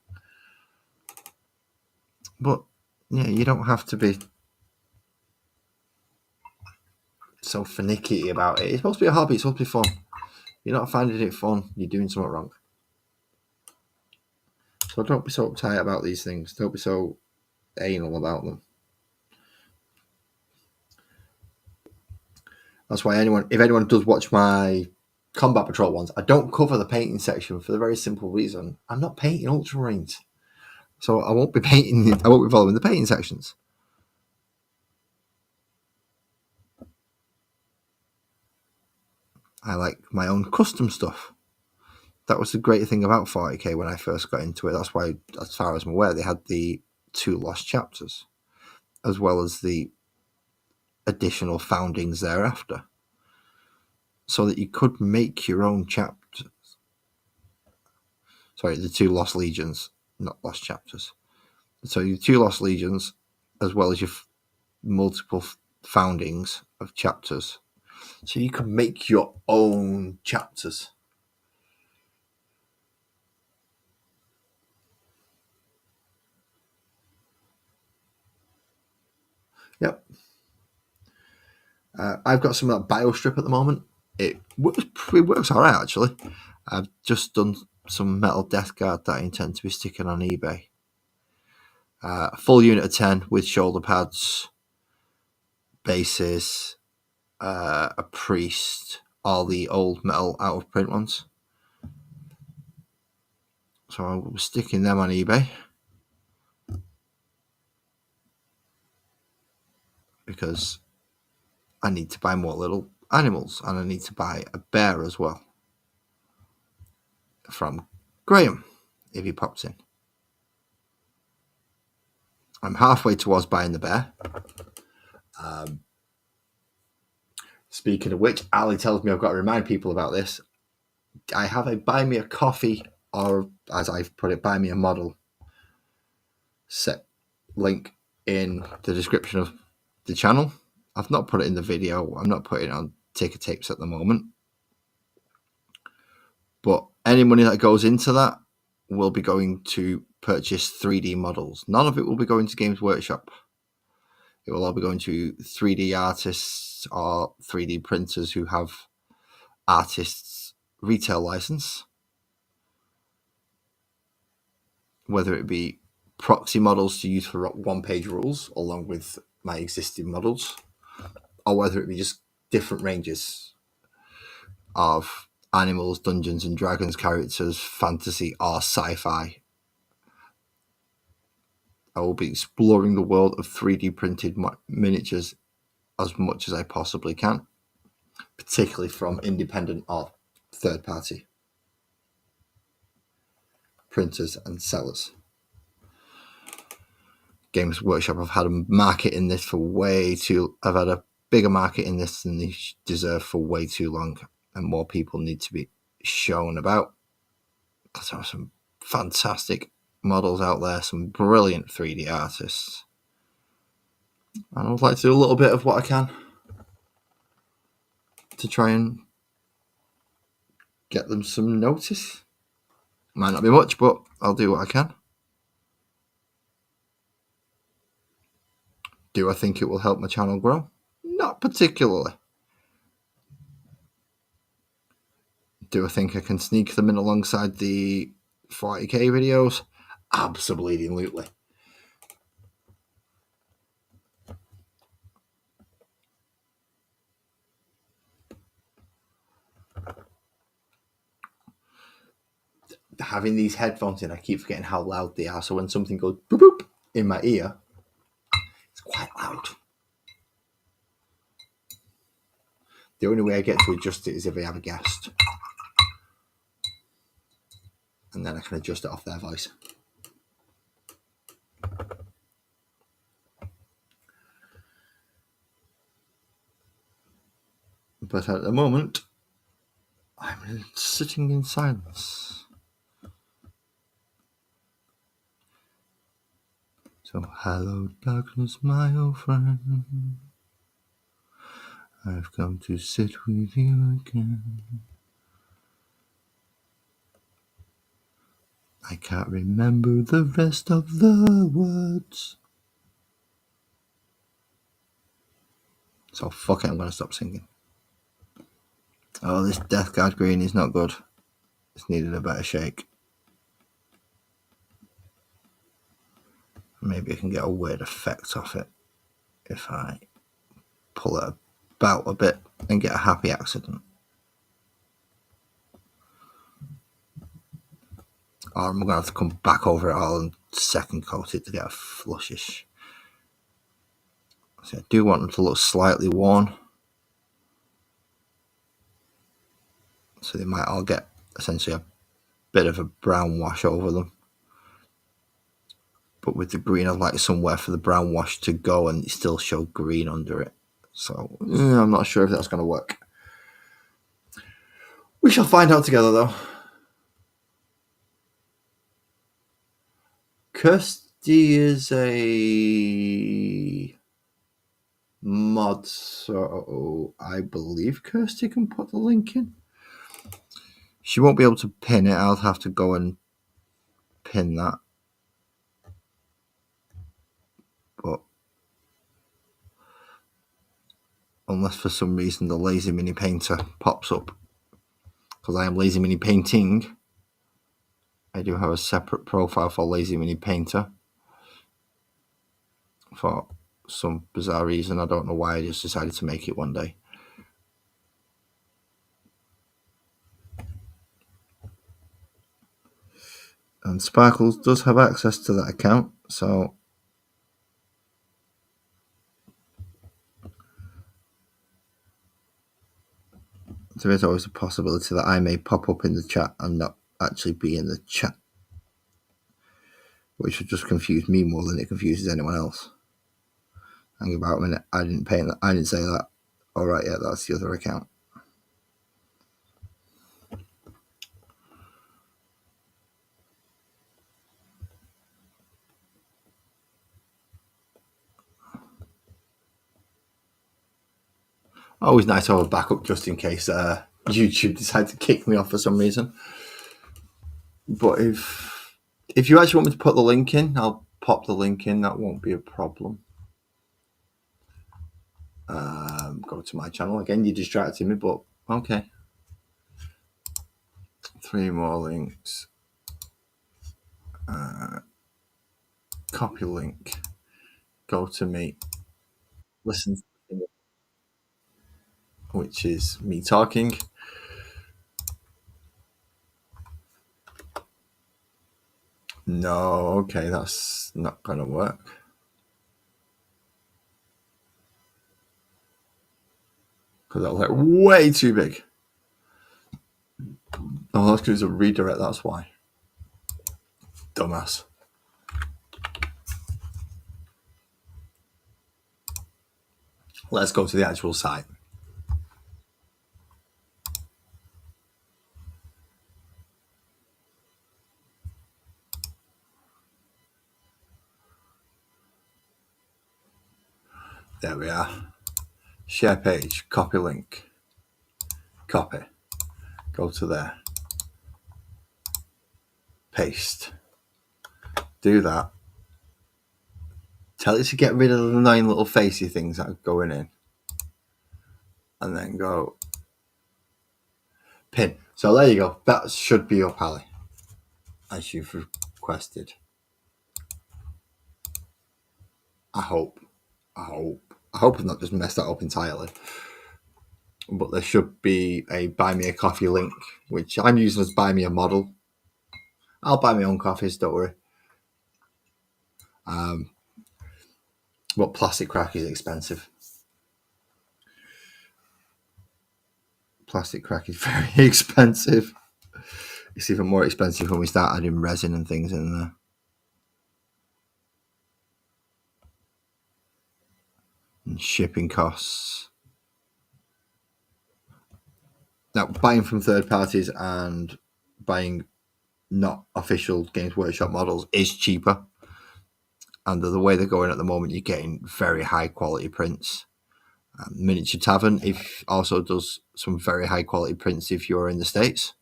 But yeah, you don't have to be so finicky about it. It's supposed to be a hobby. It's supposed to be fun. If you're not finding it fun, you're doing something wrong. So don't be so uptight about these things. Don't be so anal about them. That's why if anyone does watch my Combat Patrol ones, I don't cover the painting section for the very simple reason I'm not painting Ultramarines. So I won't be following the painting sections. I like my own custom stuff. That was the great thing about 40k when I first got into it. That's why, as far as I'm aware, they had the 2 lost chapters, as well as the additional foundings thereafter, so that you could make your own chapters. Sorry, the 2 lost legions, not lost chapters. So your 2 lost legions, as well as your multiple foundings of chapters, so you can make your own chapters. Yep. I've got some of that biostrip at the moment. It works all right, actually. I've just done some metal death guard that I intend to be sticking on eBay. A full unit of 10 with shoulder pads, bases, a priest, all the old metal out of print ones. So I'm sticking them on eBay because I need to buy more little animals, and I need to buy a bear as well from Graham if he pops in. I'm halfway towards buying the bear. Speaking of which, Ali tells me I've got to remind people about this. I have a buy me a coffee, or as I've put it, buy me a model set link in the description of the channel. I've not put it in the video. I'm not putting it on ticker tapes at the moment. But any money that goes into that will be going to purchase 3D models. None of it will be going to Games Workshop. It will all be going to 3D artists or 3D printers who have artists' retail license, whether it be proxy models to use for one-page rules along with my existing models, or whether it be just different ranges of animals, Dungeons and Dragons characters, fantasy or sci-fi. I will be exploring the world of 3D printed miniatures as much as I possibly can, particularly from independent or third-party printers and sellers. Games Workshop have had a market in this I've had a bigger market in this than they deserve for way too long, and more people need to be shown about, because there are some fantastic models out there, some brilliant 3D artists, and I would like to do a little bit of what I can to try and get them some notice. Might not be much, but I'll do what I can. Do I think it will help my channel grow? Not particularly. Do I think I can sneak them in alongside the 40k videos? Absolutely. Having these headphones in, I keep forgetting how loud they are. So when something goes boop boop in my ear, it's quite loud. The only way I get to adjust it is if I have a guest. and then I can adjust it off their voice. But at the moment, I'm sitting in silence. So, hello, darkness, my old friend. I've come to sit with you again. I can't remember the rest of the words. So, fuck it, I'm going to stop singing. Oh, this Death Guard green is not good. It's needed a better shake. Maybe I can get a weird effect off it if I pull it about a bit and get a happy accident. Or I'm going to have to come back over it all and second coat it to get a flushish. So I do want them to look slightly worn. So they might all get essentially a bit of a brown wash over them. But with the green, I'd like somewhere for the brown wash to go and still show green under it. So I'm not sure if that's going to work. We shall find out together, though. Kirsty is a mod, so I believe Kirsty can put the link in. She won't be able to pin it. I'll have to go and pin that. But unless for some reason the Lazy Mini Painter pops up, because I am Lazy Mini Painting. I do have a separate profile for Lazy Mini Painter. For some bizarre reason, I don't know why, I just decided to make it one day. And Sparkles does have access to that account, so there is always a possibility that I may pop up in the chat and not actually be in the chat, which would just confuse me more than it confuses anyone else. Hang about a minute, I didn't paint that, I didn't say that. All right, yeah, that's the other account. Always nice to have a backup just in case YouTube decides to kick me off for some reason. But if you actually want me to put the link in, I'll pop the link in. That won't be a problem. Go to my channel. Again, you distracted me, but okay. 3 more links. Copy link. Go to me. Listen, which is me talking. No, okay, that's not going to work. Because that was like way too big. Oh, that's because it's a redirect, that's why. Dumbass. Let's go to the actual site. There we are. Share page, copy link. Copy. Go to there. Paste. Do that. Tell it to get rid of the 9 little facey things that are going in. And then go pin. So there you go. That should be up, Ali, as you've requested. I hope I've not just messed that up entirely. But there should be a buy me a coffee link, which I'm using as buy me a model. I'll buy my own coffees, don't worry. But plastic crack is expensive. Plastic crack is very expensive. It's even more expensive when we start adding resin and things in there. And shipping costs. Now, buying from third parties and buying not official Games Workshop models is cheaper. And the way they're going at the moment, you're getting very high quality prints. Miniature Tavern also does some very high quality prints if you're in the States.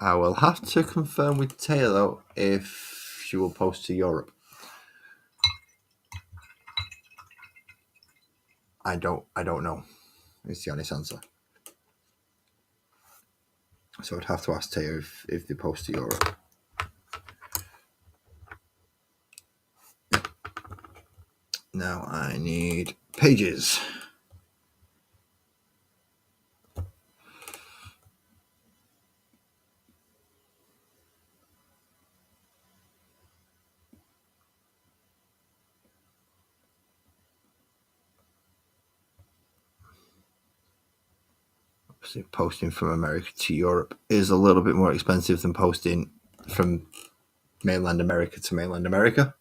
I will have to confirm with Taya though if she will post to Europe. I don't know. It's the honest answer. So I'd have to ask Taya if they post to Europe. Now I need pages. Obviously, posting from America to Europe is a little bit more expensive than posting from mainland America to mainland America.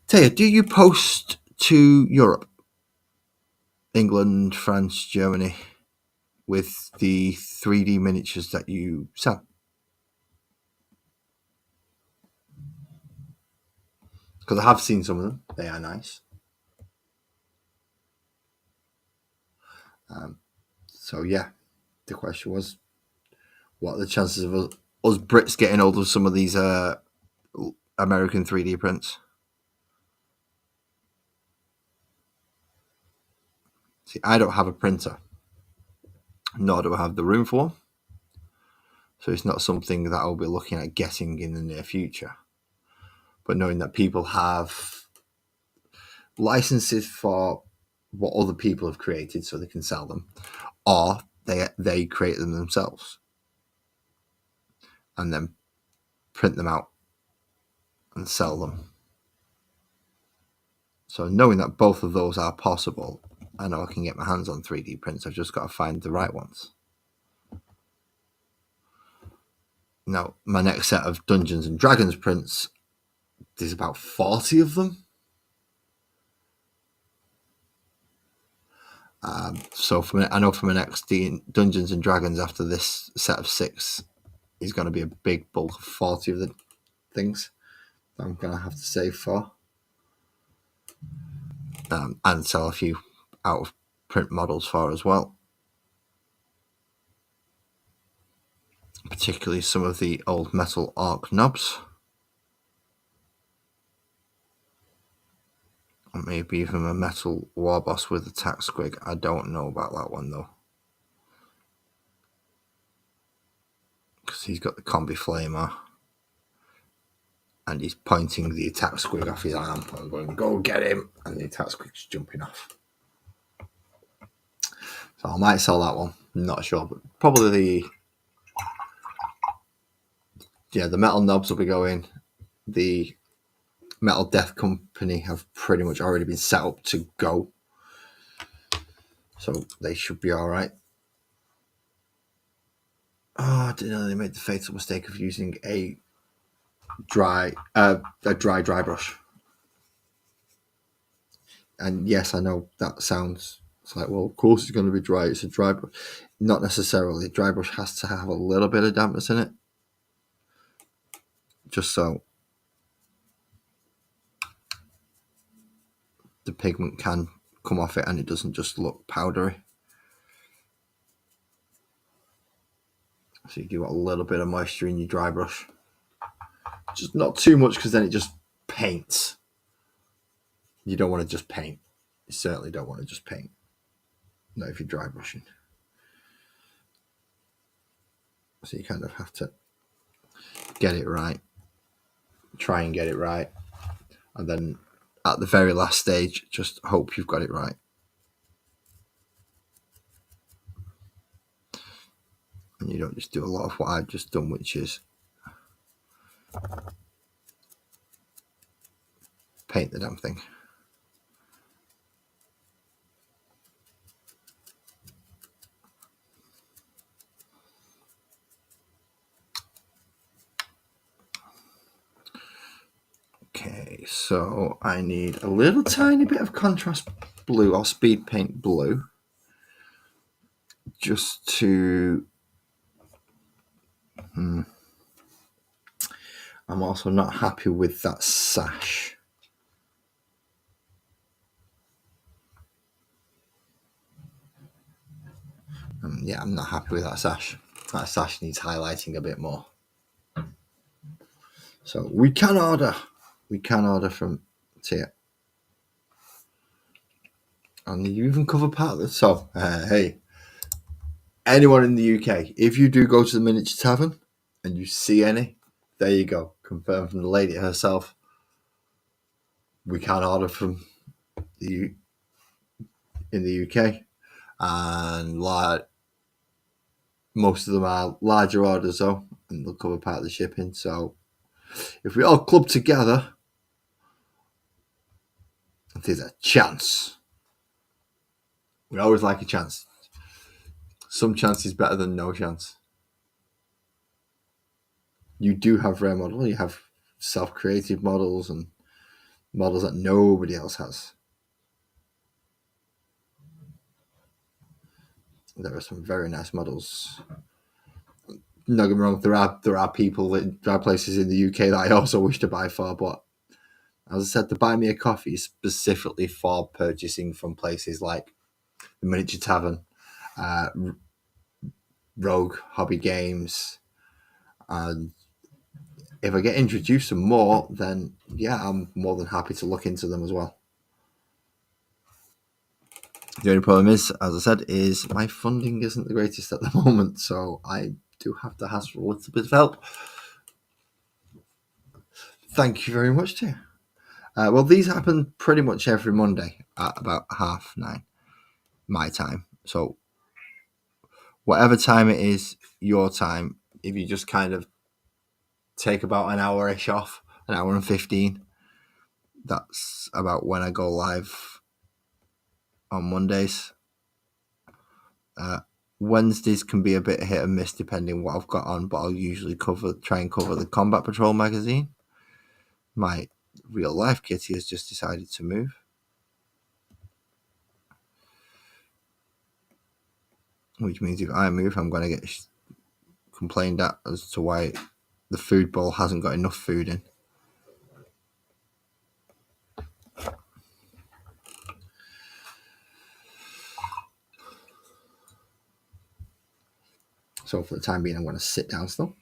Taya, do you post to Europe? England, France, Germany, with the 3D miniatures that you sell? Because I have seen some of them. They are nice. So yeah, the question was, what are the chances of us Brits getting hold of some of these American 3D prints? See, I don't have a printer, nor do I have the room for one. So it's not something that I'll be looking at getting in the near future. But knowing that people have licenses for what other people have created so they can sell them, or they create them themselves and then print them out and sell them. So knowing that both of those are possible, I know I can get my hands on 3D prints. I've just got to find the right ones. Now, my next set of Dungeons and Dragons prints, there's about 40 of them. So I know for my next Dungeons and Dragons, after this set of 6, is going to be a big bulk of 40 of the things that I'm going to have to save for. And sell a few out of print models for as well. Particularly some of the old metal orc knobs. Or maybe even a metal warboss with a tack squig. I don't know about that one though. Because he's got the combi flamer. And he's pointing the attack squig off his arm. I'm going, go get him. And the attack squig's jumping off. So I might sell that one. I'm not sure. But probably the metal knobs will be going. The Metal Death Company have pretty much already been set up to go. So they should be all right. Oh, I didn't know they made the fatal mistake of using a dry brush. And yes, I know that sounds like, well, of course it's going to be dry. It's a dry brush. Not necessarily. A dry brush has to have a little bit of dampness in it. Just so the pigment can come off it and it doesn't just look powdery. So you do want a little bit of moisture in your dry brush. Just not too much, because then it just paints. You don't want to just paint. You certainly don't want to just paint. Not if you're dry brushing. So you kind of have to get it right. Try and get it right. And then at the very last stage, just hope you've got it right. And you don't just do a lot of what I've just done, which is paint the damn thing. So I need a little tiny bit of contrast blue or speed paint blue just to... I'm also not happy with that sash. Yeah, I'm not happy with that sash. That sash needs highlighting a bit more. So we can order from Tia. And you even cover part of it. So, hey, anyone in the UK, if you do go to the Miniature Tavern and you see any, there you go. Confirmed from the lady herself. We can order from in the UK. And most of them are larger orders, though, and they'll cover part of the shipping. So, if we all club together, there's a chance. We always like a chance. Some chance is better than no chance. You do have rare models. You have self-created models and models that nobody else has. There are some very nice models. Don't get me wrong, there are places in the UK that I also wish to buy for, but as I said, the Buy Me a Coffee is specifically for purchasing from places like the Miniature Tavern, Rogue Hobby Games, and if I get introduced to more, then yeah, I'm more than happy to look into them as well. The only problem is, as I said, is my funding isn't the greatest at the moment, so I do have to ask for a little bit of help. Thank you very much, too. Well, these happen pretty much every Monday at about 9:30 my time. So whatever time it is, your time, if you just kind of take about an hour-ish off, an hour and 15, that's about when I go live on Mondays. Wednesdays can be a bit hit and miss depending what I've got on, but I'll usually try and cover the Combat Patrol magazine. My real life kitty has just decided to move, which means if I move, I'm going to get complained at as to why the food bowl hasn't got enough food in. So for the time being, I'm going to sit down still.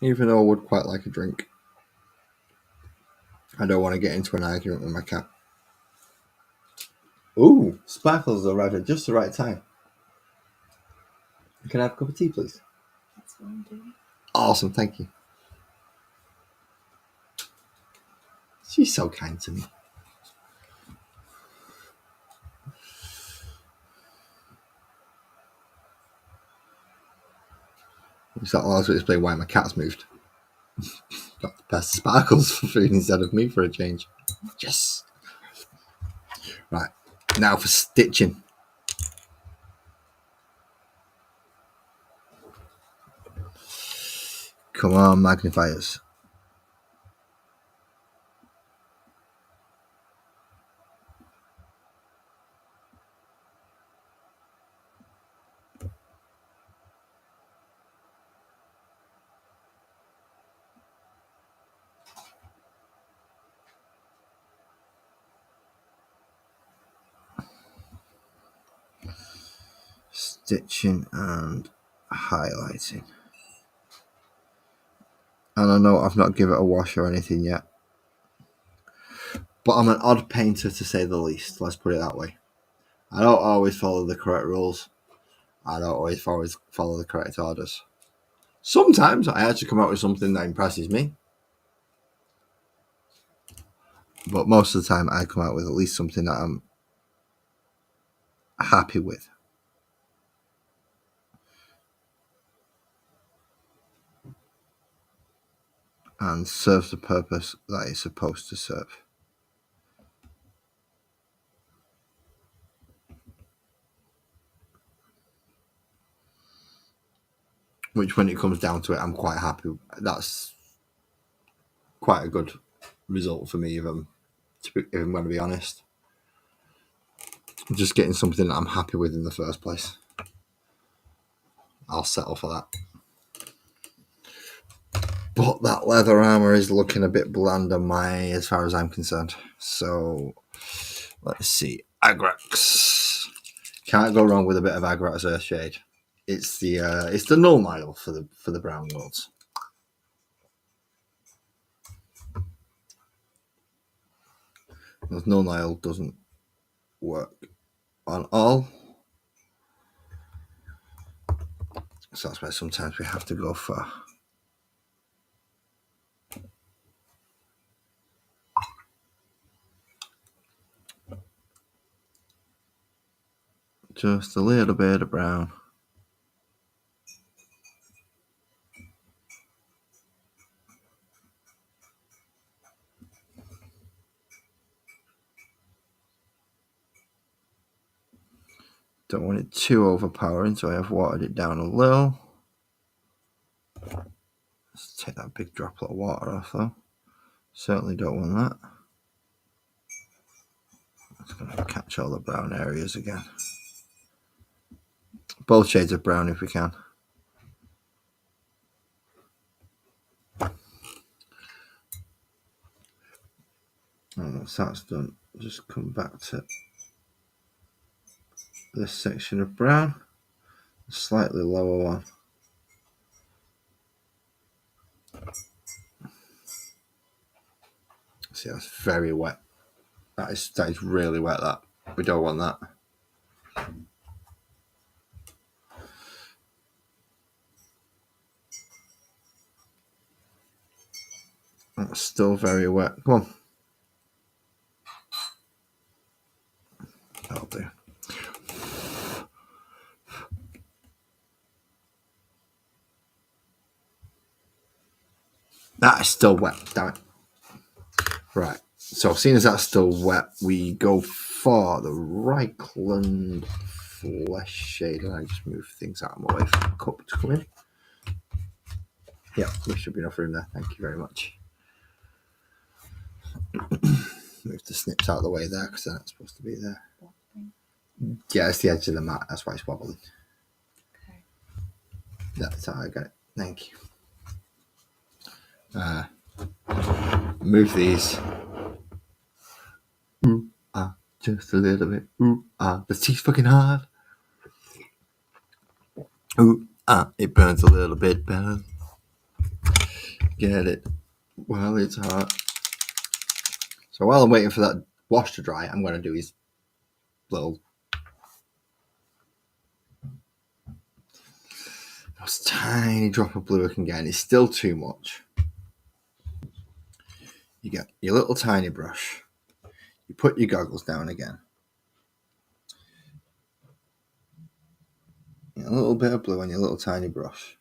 Even though I would quite like a drink, I don't want to get into an argument with my cat. Ooh, sparkles arrived at just the right time. Can I have a cup of tea, please? That's what I'm doing. Awesome, thank you. She's so kind to me. So I'll also explain why my cat's moved. Got to pass sparkles for food instead of me for a change. Yes. Right, now for stitching. Come on, magnifiers. Stitching and highlighting. And I know I've not given it a wash or anything yet, but I'm an odd painter to say the least. Let's put it that way. I don't always follow the correct rules. I don't always follow the correct orders. Sometimes I actually come out with something that impresses me, but most of the time I come out with at least something that I'm happy with. And serves the purpose that it's supposed to serve. which when it comes down to it, I'm quite happy. That's quite a good result for me, if I'm going to be honest. Just getting something that I'm happy with in the first place. I'll settle for that. But that leather armor is looking a bit bland on my, as far as I'm concerned. So let's see. Agrax. Can't go wrong with a bit of Agrax Earthshade. It's the null mile for the brown worlds. Because null mile doesn't work on all. So that's why sometimes we have to go for just a little bit of brown. Don't want it too overpowering, so I have watered it down a little. Let's take that big droplet of water off, though. Certainly don't want that. It's going to catch all the brown areas again. Both shades of brown if we can. And once that's done, just come back to this section of brown, a slightly lower one. See, that's very wet. That is really wet, that. We don't want that. That's still very wet. Come on. That'll do. That is still wet, damn it. Right, so seeing as that's still wet, we go for the Reichland Flesh Shade, and I just move things out of my way for the cup to come in. Yeah, there should be enough room there, thank you very much. Move the snips out of the way there, because they're not supposed to be there. Yeah, it's the edge of the mat, that's why it's wobbling. Okay. That's how I got it, thank you. Move these. Just a little bit. The tea's fucking hard. It burns a little bit better. Get it? Well, it's hot. So while I'm waiting for that wash to dry, I'm going to do his little most tiny drop of blue I can get, and it's still too much. You get your little tiny brush. You put your goggles down again. A little bit of blue on your little tiny brush.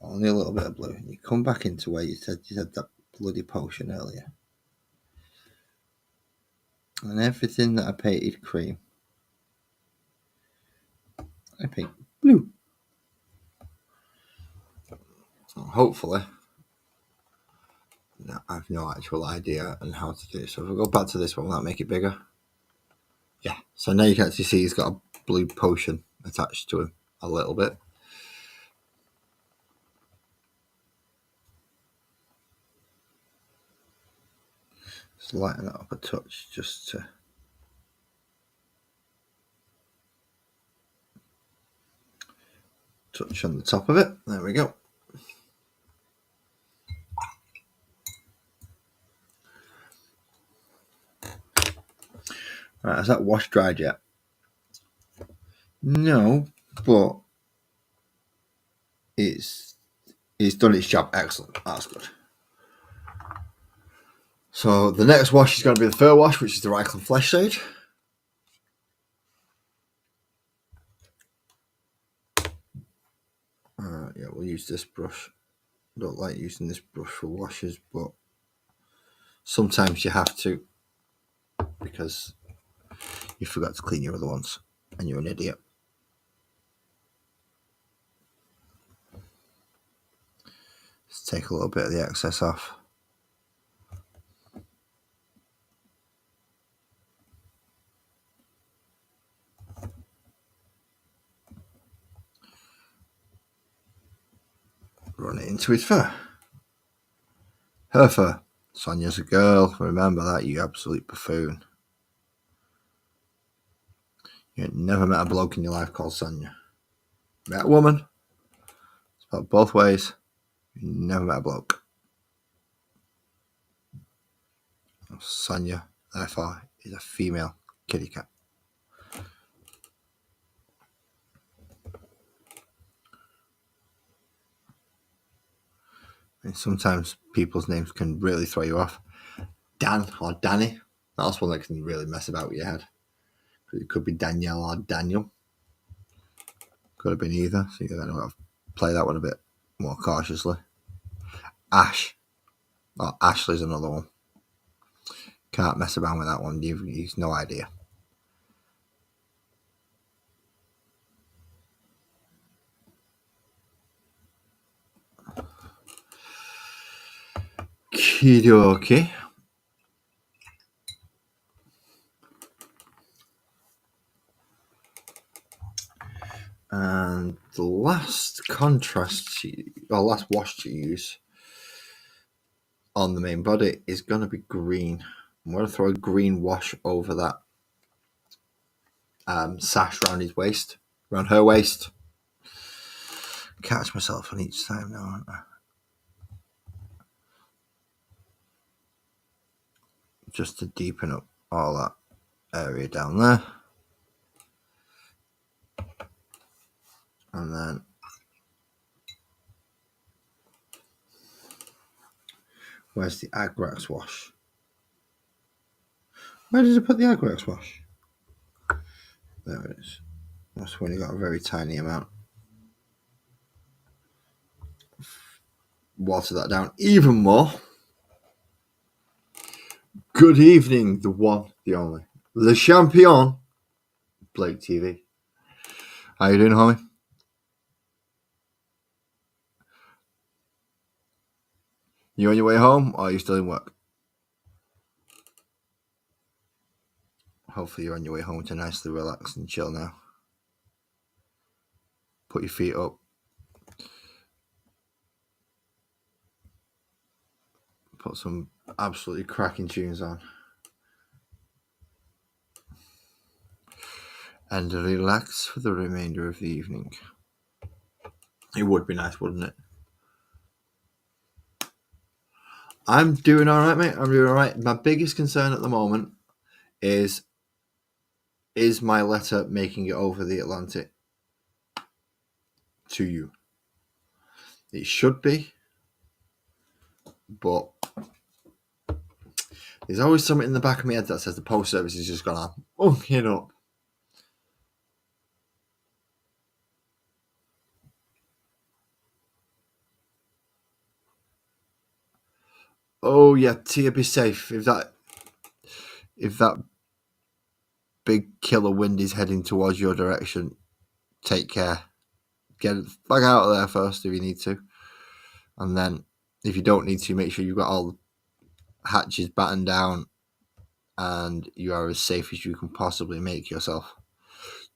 Only a little bit of blue. And you come back into where you said that bloody potion earlier. And everything that I painted cream, I paint blue. So hopefully, I have no actual idea on how to do it. So if we go back to this one, will that make it bigger? Yeah. So now you can actually see he's got a blue potion attached to him a little bit. Just lighten that up a touch just to touch on the top of it. There we go. Right, has that wash dried yet? No, but it's done its job. Excellent. That's good. So the next wash is going to be the fur wash, which is the Reichland Flesh Shade. Yeah, we'll use this brush. I don't like using this brush for washes, but sometimes you have to because you forgot to clean your other ones and you're an idiot. Let's take a little bit of the excess off. Run it into his fur. Her fur. Sonya's a girl. Remember that, you absolute buffoon. You ain't never met a bloke in your life called Sonya. Met a woman. It's about both ways. You never met a bloke. Sonya, therefore, is a female kitty cat. And sometimes people's names can really throw you off. Dan or Danny. That's one that can really mess about with your head. It could be Danielle or Daniel. Could have been either. So you gotta play that one a bit more cautiously. Ash. Or Ashley's another one. Can't mess around with that one. You've no idea. Okie. And the last contrast or last wash to use on the main body is going to be green. I'm going to throw a green wash over that sash around his waist, around her waist. Catch myself on each time now, aren't I? Just to deepen up all that area down there. And then where's the Agrax wash? Where did I put the Agrax wash? There it is. That's when you got a very tiny amount. Water that down even more. Good evening, the one, the only, the champion, Blake TV. How you doing, homie? You on your way home, or are you still in work? Hopefully you're on your way home to nicely relax and chill now. Put your feet up. Put some absolutely cracking tunes on. And relax for the remainder of the evening. It would be nice, wouldn't it? I'm doing all right, mate. I'm doing all right. My biggest concern at the moment is my letter making it over the Atlantic to you? It should be, but there's always something in the back of my head that says the post service is just gonna hook it up. Oh yeah, Tia, be safe. If that big killer wind is heading towards your direction, take care. Get the fuck out of there first if you need to. And then if you don't need to, make sure you've got all the hatches battened down and you are as safe as you can possibly make yourself.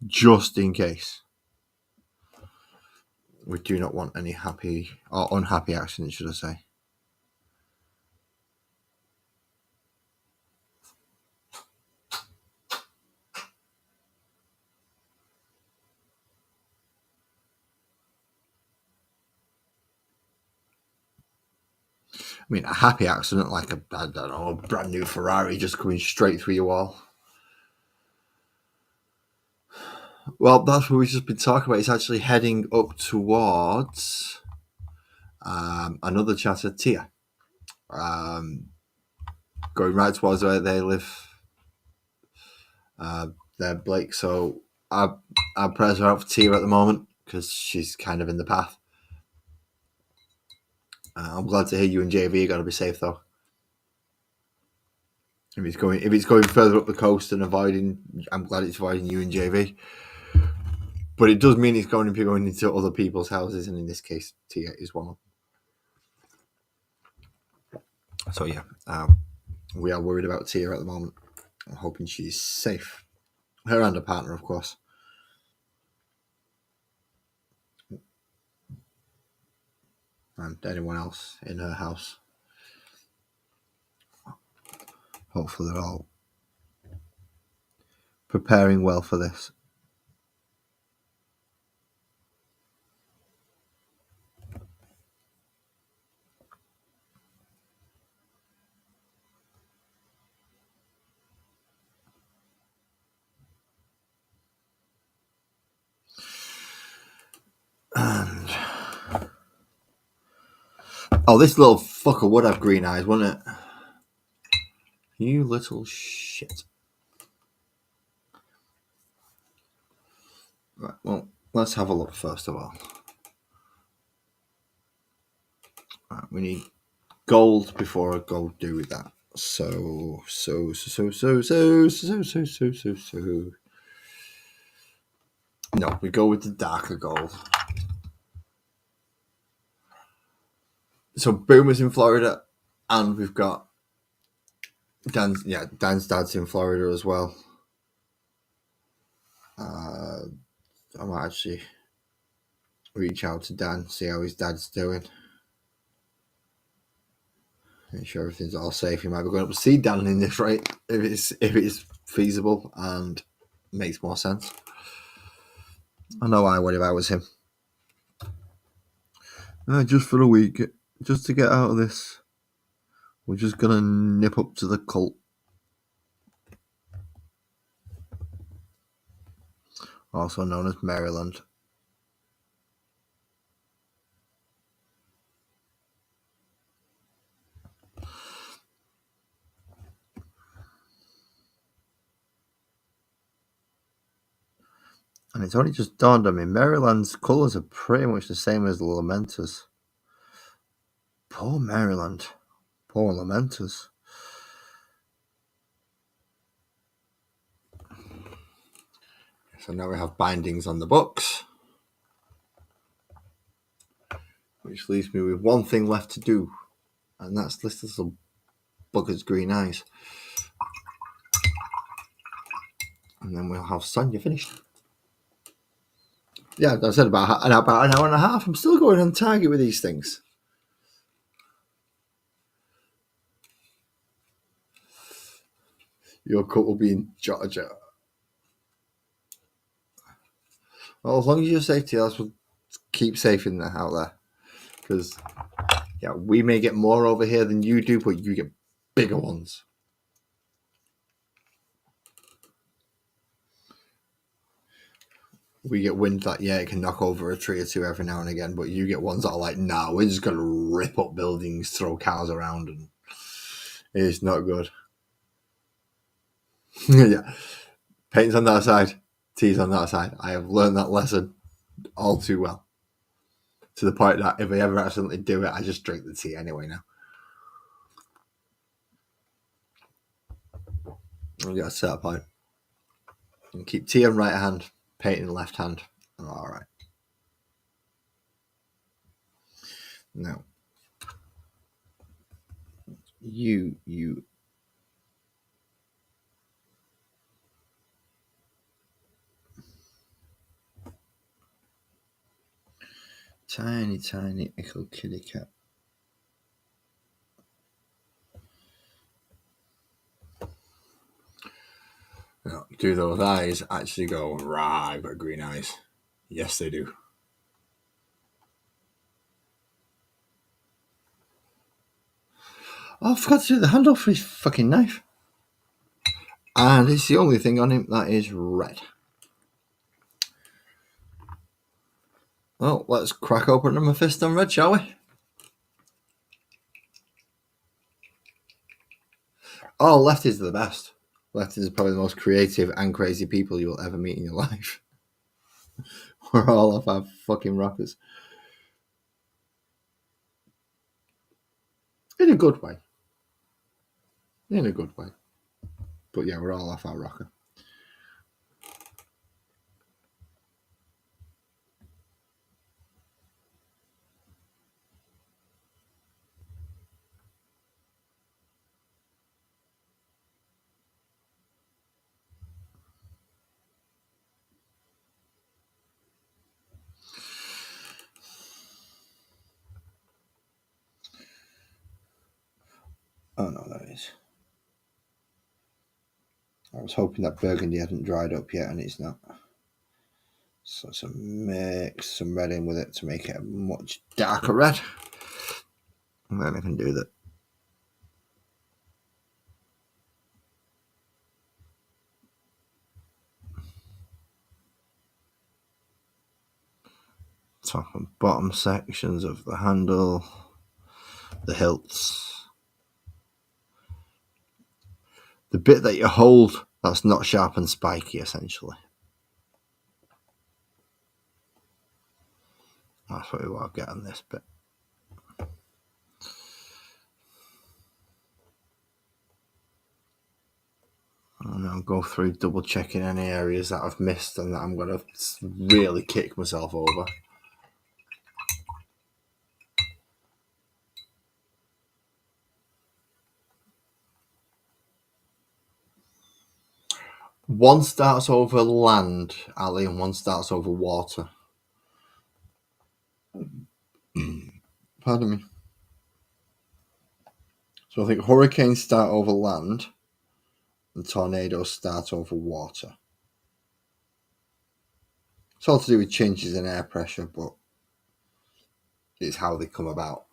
Just in case. We do not want any happy or unhappy accidents, should I say. I mean, a happy accident like a brand new Ferrari just coming straight through your wall. Well, that's what we've just been talking about. It's actually heading up towards another chatter, Tia. Going right towards where they live. There, Blake. So our prayers are out for Tia at the moment because she's kind of in the path. I'm glad to hear you and JV are going to be safe though. If it's going further up the coast and avoiding, I'm glad it's avoiding you and JV. But it does mean it's going to be going into other people's houses, and in this case, Tia is one of them. So yeah, we are worried about Tia at the moment. I'm hoping she's safe. Her and her partner, of course. And anyone else in her house. Hopefully they're all preparing well for this. And oh, this little fucker would have green eyes, wouldn't it? You little shit. Right, well, let's have a look first of all. Right, we need gold before I go do that. So. No, we go with the darker gold. So Boomer's in Florida, and we've got Dan's dad's in Florida as well. I might actually reach out to Dan, see how his dad's doing. Make sure everything's all safe. He might be going up to see Dan in this rate if it's feasible and makes more sense. I know I would if I was him. Just for a week, just to get out of this, we're just gonna nip up to the cult. Also known as Maryland. And it's only just dawned on me, Maryland's colours are pretty much the same as the Lamenters. Poor Maryland. Poor Lamenters. So now we have bindings on the books. Which leaves me with one thing left to do. And that's list this little bugger's green eyes. And then we'll have Sonya finished. Yeah, I said about an hour and a half. I'm still going on target with these things. Your cut will be in Georgia. Well, as long as you're safe, let's keep safe in out there. Because, yeah, we may get more over here than you do, but you get bigger ones. We get wind that, yeah, it can knock over a tree or two every now and again, but you get ones that are like, nah, we're just going to rip up buildings, throw cars around, and it's not good. Yeah. Paint's on that side, tea's on that side. I have learned that lesson all too well. To the point that if I ever accidentally do it, I just drink the tea anyway now. I got a set point. And keep tea in right hand, paint in left hand. All right. Now, you tiny little kitty cat. Now, do those eyes actually go, rah, I've got green eyes? Yes, they do. Oh, I forgot to do the handle for his fucking knife. And it's the only thing on him that is red. Well, let's crack open my fist on red, shall we? Oh, lefties are the best. Lefties are probably the most creative and crazy people you will ever meet in your life. We're all off our fucking rockers. In a good way. In a good way. But yeah, we're all off our rocker. Oh no, there it is. I was hoping that burgundy hadn't dried up yet, and it's not. So let's mix some red in with it to make it a much darker red. And then I can do that. Top and bottom sections of the handle, the hilts. The bit that you hold that's not sharp and spiky, essentially. That's what we want to get on this bit. And I'll go through double checking any areas that I've missed and that I'm going to really kick myself over. One starts over land, Ali, and one starts over water. Pardon me. So I think hurricanes start over land and tornadoes start over water. It's all to do with changes in air pressure, but it's how they come about.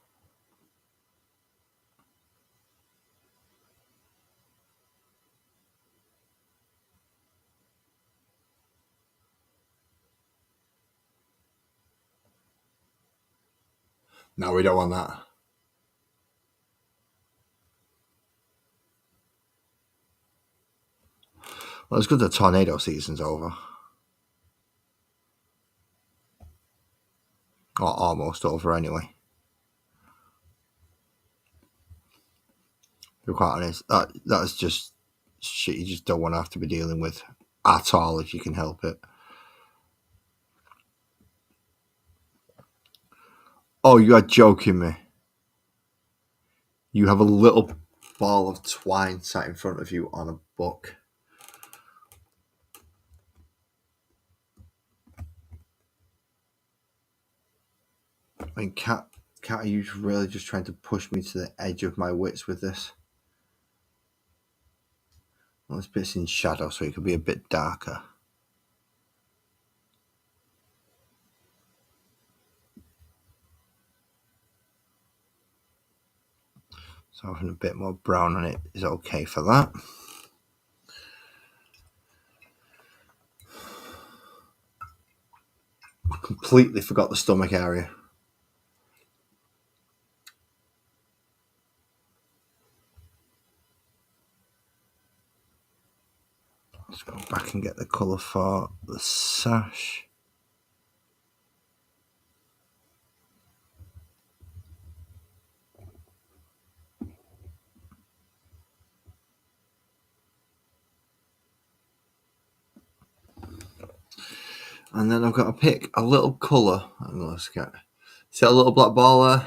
No, we don't want that. Well, it's good the tornado season's over. Or almost over, anyway. To be quite honest, that's just shit you just don't want to have to be dealing with at all if you can help it. Oh, you are joking me. You have a little ball of twine sat in front of you on a book. I mean, Cat, are you really just trying to push me to the edge of my wits with this? Well, this bit's in shadow, so it could be a bit darker. So having a bit more brown on it is okay for that. Completely forgot the stomach area. Let's go back and get the colour for the sash. And then I've got to pick a little colour. Let's get. See that little black ball there?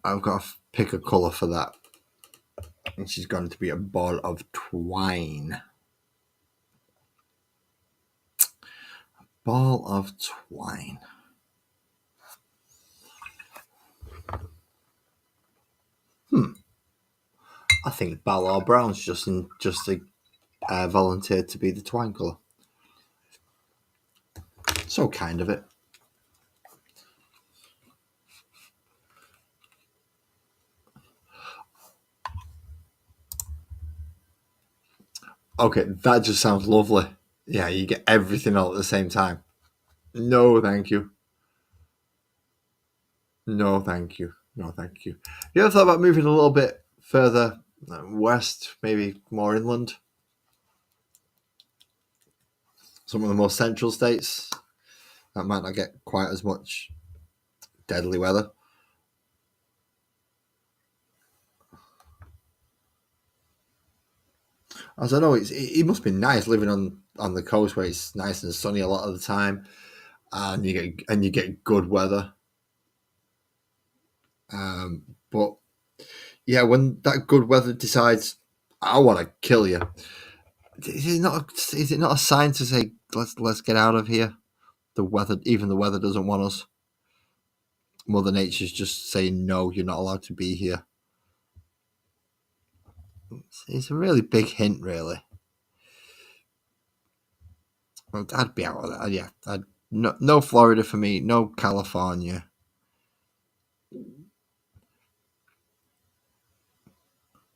I've got to pick a colour for that. And she's going to be a ball of twine. Ball of twine. I think Balor Brown's just volunteered to be the twine colour. So kind of it. Okay, that just sounds lovely. Yeah, you get everything all at the same time. No, thank you. No, thank you. No, thank you. You ever thought about moving a little bit further west, maybe more inland? Some of the more central states that might not get quite as much deadly weather. As I know, it must be nice living on the coast where it's nice and sunny a lot of the time, and you get good weather. But yeah, when that good weather decides, I want to kill you. Is it not a sign to say let's get out of here? The weather, even the weather doesn't want us. Mother Nature's just saying, no, you're not allowed to be here. It's a really big hint, really. Well, I'd be out of that. Yeah, no Florida for me, no California.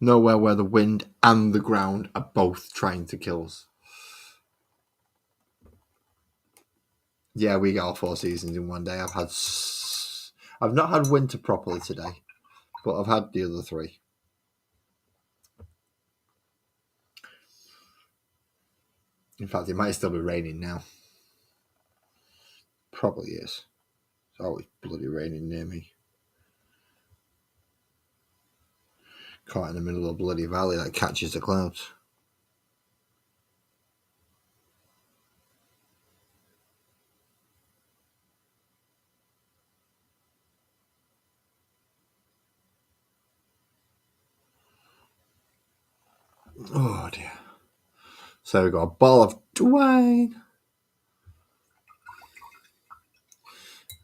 Nowhere where the wind and the ground are both trying to kill us. Yeah, we get all 4 seasons in one day. I've not had winter properly today, but I've had the other 3. In fact, it might still be raining now. Probably is. It's always bloody raining near me. Caught in the middle of a bloody valley that catches the clouds. Oh dear. So we've got a ball of Dwayne.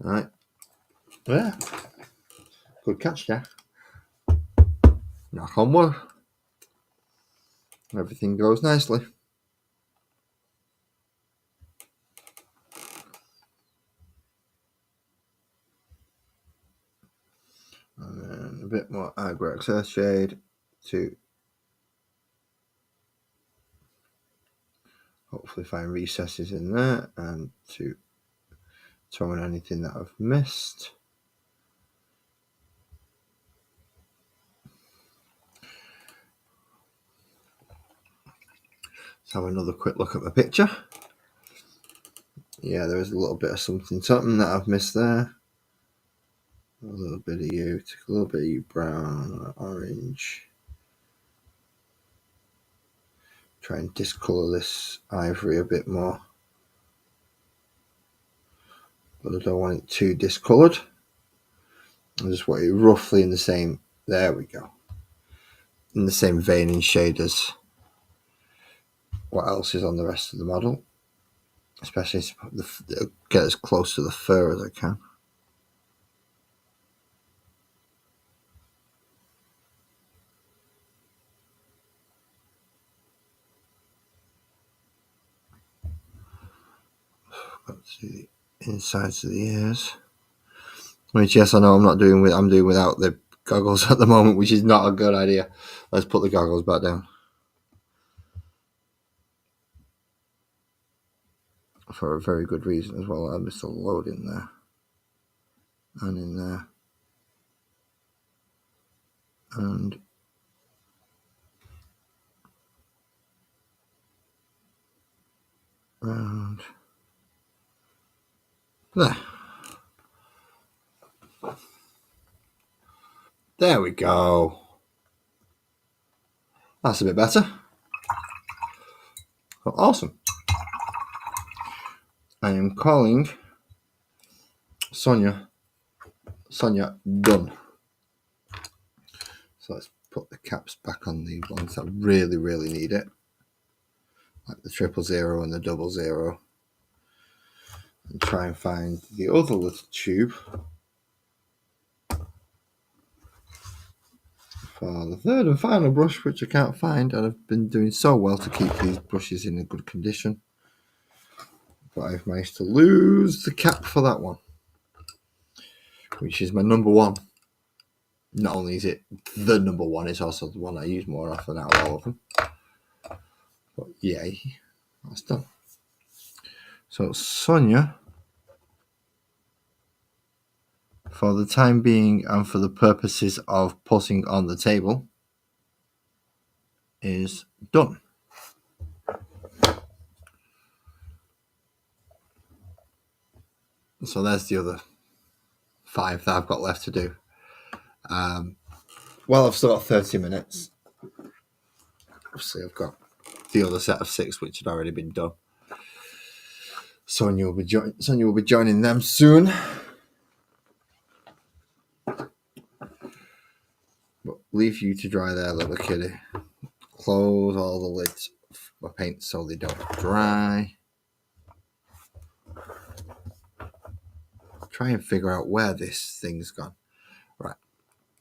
Alright. Yeah. Good catch, Jack. Knock on wood. Everything goes nicely. And then a bit more Agro Excess Shade to hopefully find recesses in there and to throw in anything that I've missed. Let's have another quick look at the picture. Yeah, there is a little bit of something that I've missed there. A little bit of you, a little bit of you brown, orange. Try and discolour this ivory a bit more. But I don't want it too discoloured. I just want it roughly in the same, there we go, in the same vein and shade as what else is on the rest of the model. Especially to get as close to the fur as I can. Let's see the insides of the ears. Which, yes, I know I'm doing without the goggles at the moment, which is not a good idea. Let's put the goggles back down. For a very good reason as well. I missed a load in there. And in there. And round there. There we go. That's a bit better. Well, awesome. I am calling Sonya done. So let's put the caps back on the ones that really, really need it. Like the 000 and the 00. And try and find the other little tube for the third and final brush, which I can't find, and I've been doing so well to keep these brushes in a good condition, but I've managed to lose the cap for that one, which is my number one. Not only is it the number one, it's also the one I use more often out of all of them. But yay, that's done. So Sonya, for the time being and for the purposes of putting on the table, is done. So there's the other 5 that I've got left to do. Well, I've still got 30 minutes. Obviously, I've got the other set of 6 which had already been done. Sonya will be joining them soon. But leave you to dry there, little kitty. Close all the lids of my paint so they don't dry. try and figure out where this thing's gone. Right.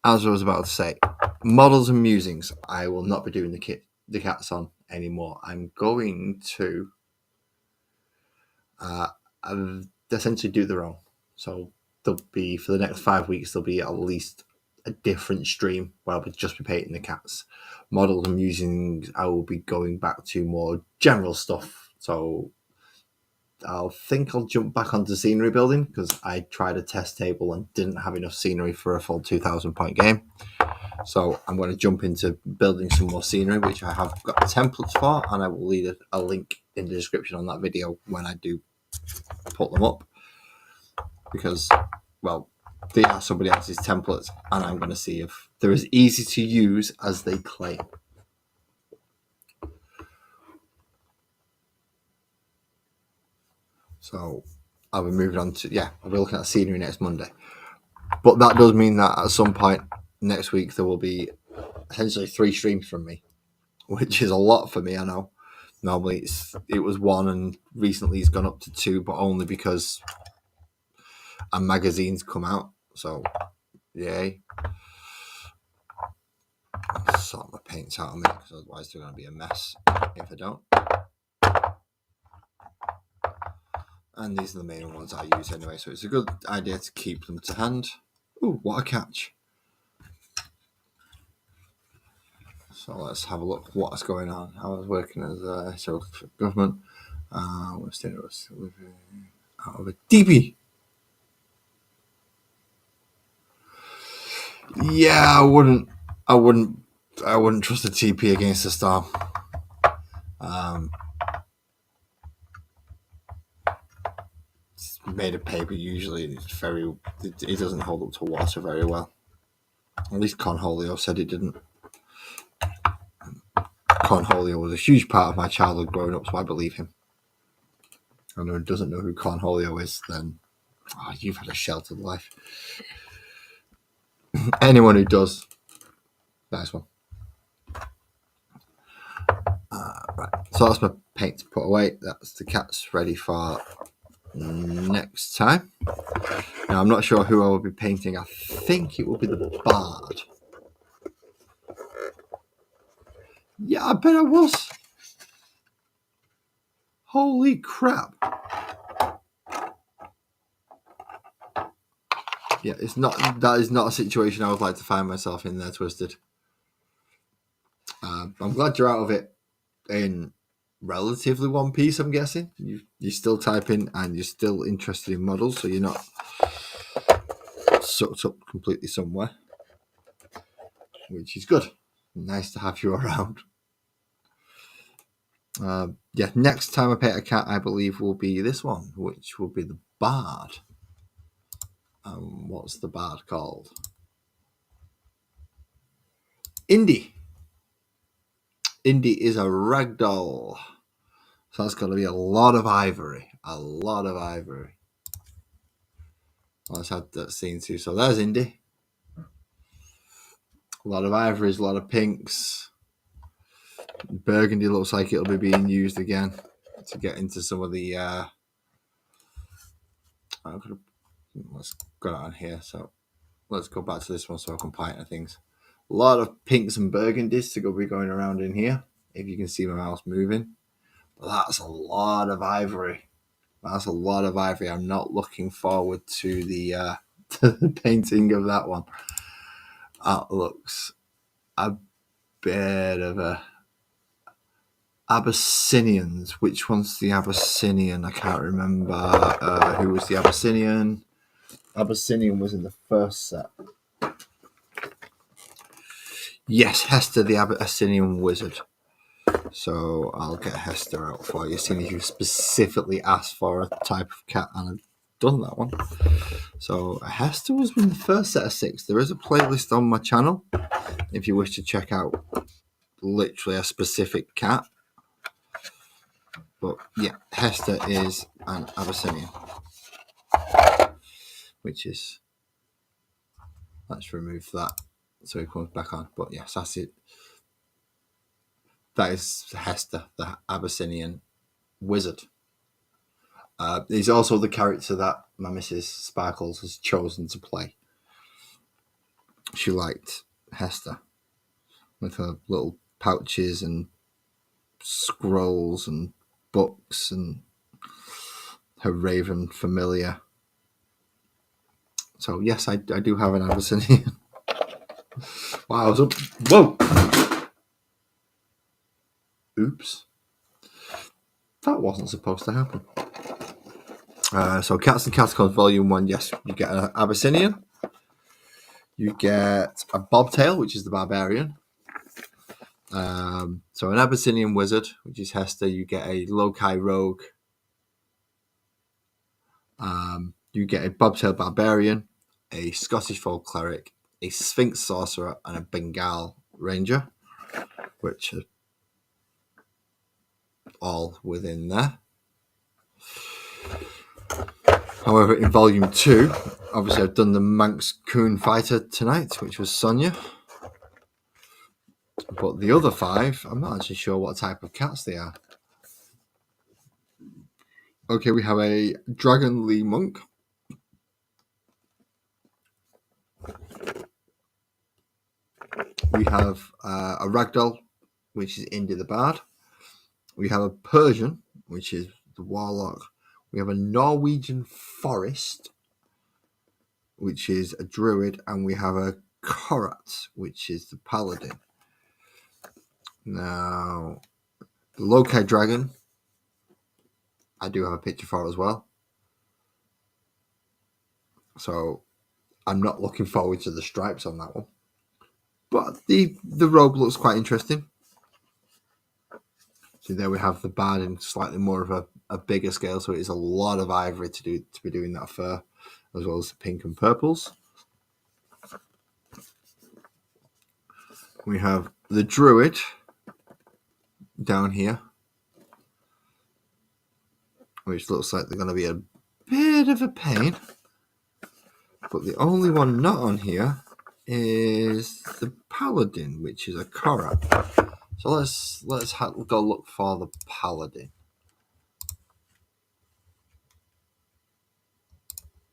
As I was about to say, models and musings, I will not be doing the cats on anymore. I'm going to essentially do their own. So there'll be, for the next 5 weeks, there'll be at least a different stream where I'll just be painting the cats. Models and musings, I will be going back to more general stuff. So I'll jump back onto scenery building because I tried a test table and didn't have enough scenery for a full 2,000 point game. So I'm going to jump into building some more scenery, which I have got templates for, and I will leave a link in the description on that video when I do put them up. Because, well, they are somebody else's templates, and I'm going to see if they're as easy to use as they claim. So I'll be moving on to, I'll be looking at scenery next Monday. But that does mean that at some point next week there will be essentially 3 streams from me, which is a lot for me, I know. Normally it was 1 and recently it's gone up to 2, but only because a magazine's come out. So, yay. I'll sort my paints out a minute because otherwise they're going to be a mess if I don't. And these are the main ones I use anyway, so it's a good idea to keep them to hand. Ooh, what a catch. So let's have a look what's going on. I was working as a for government. We're staying out of a DB. Yeah, I wouldn't trust a TP against a storm. It's made of paper usually. It doesn't hold up to water very well. At least Cornholio said it didn't. Cornholio was a huge part of my childhood growing up, so I believe him. And who doesn't know who Cornholio is, then you've had a sheltered life. Anyone who does, nice one. Right, so that's my paint to put away. That's the cats ready for next time. Now I'm not sure who I will be painting. I think it will be the bard. Yeah, I bet I was. Holy crap. Yeah, that is not a situation I would like to find myself in there, Twisted. I'm glad you're out of it in relatively one piece, I'm guessing. You're still typing and you're still interested in models, so you're not sucked up completely somewhere, which is good. Nice to have you around. Next time I paint a cat, I believe will be this one, which will be the bard. What's the bard called? Indy. Indy is a ragdoll. So that's going to be a lot of ivory. A lot of ivory. Let's add that scene too. So there's Indy. A lot of ivories, a lot of pinks. Burgundy looks like it'll be being used again to get into some of the... let's go on here. So let's go back to this one so I can point at things. A lot of pinks and burgundies to be going around in here. If you can see my mouse moving. But that's a lot of ivory. That's a lot of ivory. I'm not looking forward to the painting of that one. That looks a bit of a Abyssinians. Which one's the Abyssinian? I can't remember who was the Abyssinian. Abyssinian was in the first set. Yes, Hester, the Abyssinian wizard. So I'll get Hester out for you, seeing as you specifically asked for a type of cat, and I've done that one. So Hester was in the first set of 6. There is a playlist on my channel if you wish to check out literally a specific cat. But yeah, Hester is an Abyssinian, which is, let's remove that so he comes back on. But yes, that's it. That is Hester, the Abyssinian wizard. He's also the character that my Mrs. Sparkles has chosen to play. She liked Hester with her little pouches and scrolls and books and her raven familiar. So yes, I do have an Abyssinian. Wow, I was up. Whoa! Oops. That wasn't supposed to happen. So Cats and Catacombs Volume 1, yes, you get an Abyssinian. You get a Bobtail, which is the Barbarian. So an Abyssinian Wizard, which is Hester. You get a Lokai Rogue. You get a Bobtail Barbarian, a Scottish Folk Cleric, a Sphinx Sorcerer, and a Bengal Ranger, which are all within there. However, in Volume 2, obviously I've done the Manx Coon Fighter tonight, which was Sonya. But the other 5, I'm not actually sure what type of cats they are. Okay, we have a Dragon Lee Monk. We have a Ragdoll, which is Indy the Bard. We have a Persian, which is the Warlock. We have a Norwegian Forest, which is a Druid. And we have a Korat, which is the Paladin. Now, the Lokai Dragon, I do have a picture for as well. So, I'm not looking forward to the stripes on that one. But the robe looks quite interesting. So there we have the bard in slightly more of a bigger scale, so it is a lot of ivory to be doing that fur, as well as the pink and purples. We have the druid down here, which looks like they're going to be a bit of a pain. But the only one not on here is the paladin, which is a Korat. So let's go look for the paladin.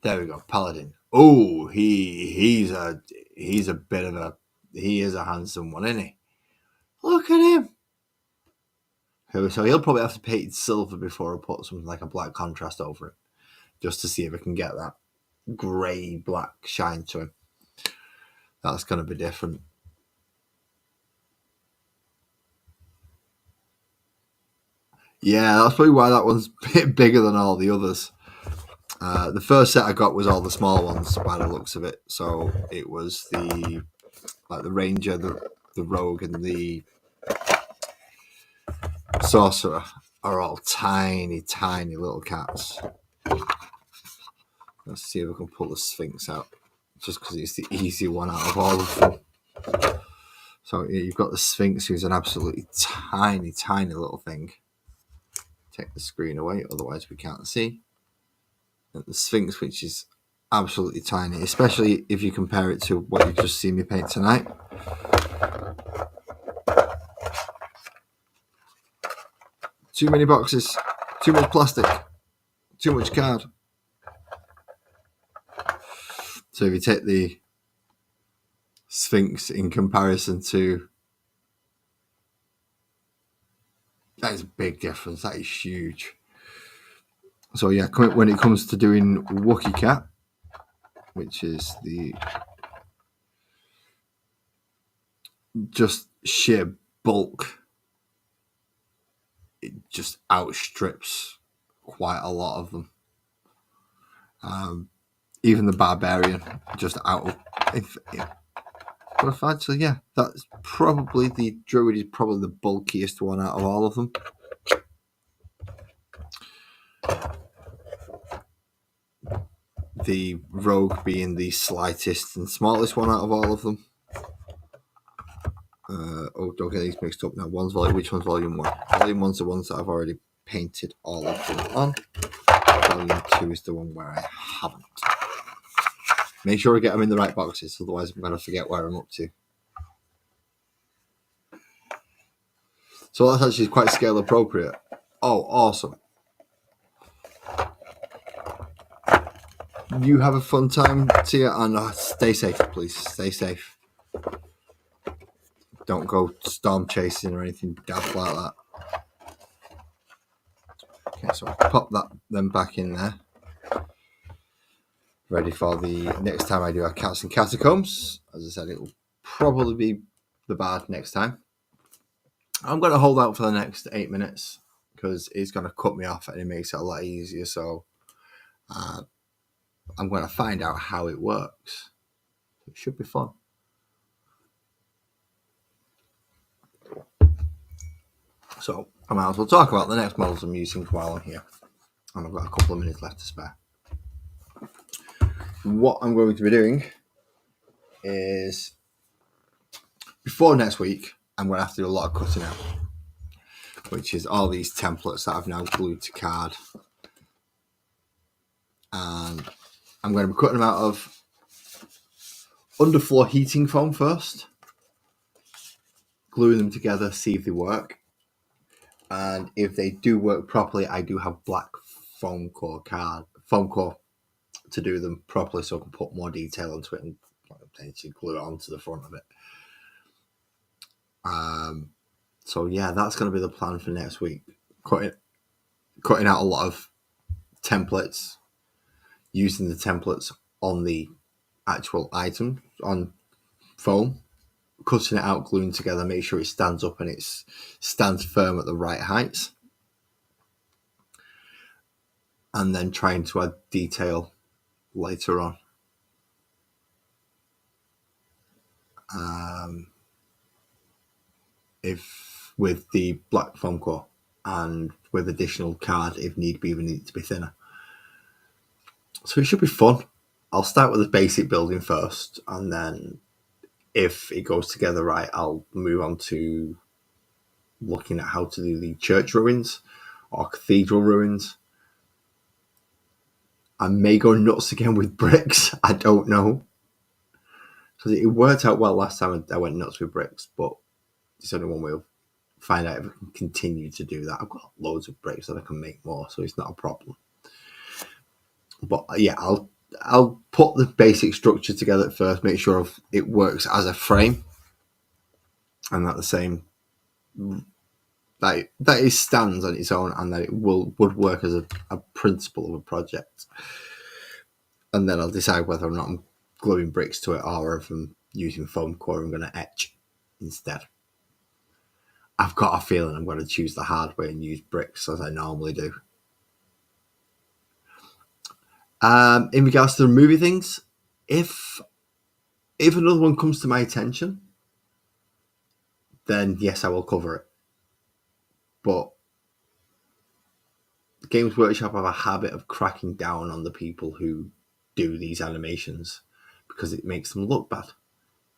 There we go, paladin. Oh, he's a bit of a he is a handsome one, isn't he? Look at him. So he'll probably have to paint silver before I put something like a black contrast over it, just to see if I can get that grey black shine to him. That's going to be different. Yeah, that's probably why that one's a bit bigger than all the others. The first set I got was all the small ones by the looks of it. So it was the ranger, the rogue, and the sorcerer are all tiny, tiny little cats. Let's see if I can pull the Sphinx out, just because it's the easy one out of all of them. So you've got the Sphinx, who's an absolutely tiny, tiny little thing. Take the screen away, otherwise we can't see. And the Sphinx, which is absolutely tiny, especially if you compare it to what you've just seen me paint tonight. Too many boxes, too much plastic, too much card. So if you take the Sphinx in comparison to, that is a big difference. That is huge. So yeah, when it comes to doing Wookiee Cat, which is the just sheer bulk, it just outstrips quite a lot of them. Even the barbarian, just out of. But actually, yeah, that's probably the druid is probably the bulkiest one out of all of them. The rogue being the slightest and smallest one out of all of them. Don't get these mixed up now. Which one's volume 1? Volume 1's the ones that I've already painted all of them on. Volume 2 is the one where I haven't. Make sure I get them in the right boxes, otherwise I'm going to forget where I'm up to. So that's actually quite scale appropriate. Oh, awesome. You have a fun time, Tia, and stay safe, please. Stay safe. Don't go storm chasing or anything daft like that. Okay, so I'll pop them back in there. Ready for the next time I do our cats and catacombs. As I said, it will probably be the bard next time. I'm going to hold out for the next 8 minutes because it's going to cut me off and it makes it a lot easier. So I'm going to find out how it works. It should be fun. So I might as well talk about the next models I'm using while I'm here. And I've got a couple of minutes left to spare. What I'm going to be doing is, before next week, I'm going to have to do a lot of cutting out, which is all these templates that I've now glued to card. And I'm going to be cutting them out of underfloor heating foam first, gluing them together, see if they work. And if they do work properly, I do have black foam core to do them properly, so I can put more detail into it and potentially glue it onto the front of it. So yeah, that's going to be the plan for next week. Cutting out a lot of templates, using the templates on the actual item on foam, cutting it out, gluing together, make sure it stands up and it stands firm at the right heights, and then trying to add detail later on. If with the black foam core and with additional card if need be, we need it to be thinner. So it should be fun. I'll start with the basic building first, and then if it goes together right, I'll move on to looking at how to do the church ruins or cathedral ruins. I may go nuts again with bricks. I don't know. Because it worked out well last time I went nuts with bricks, but it's only one way of find out if I can continue to do that. I've got loads of bricks that I can make more, so it's not a problem. But yeah, I'll put the basic structure together at first, make sure it works as a frame, and that the same that it stands on its own, and that it would work as a principle of a project. And then I'll decide whether or not I'm gluing bricks to it, or if I'm using foam core, I'm going to etch instead. I've got a feeling I'm going to choose the hard way and use bricks as I normally do. In regards to the movie things, if another one comes to my attention, then yes, I will cover it. But Games Workshop have a habit of cracking down on the people who do these animations because it makes them look bad.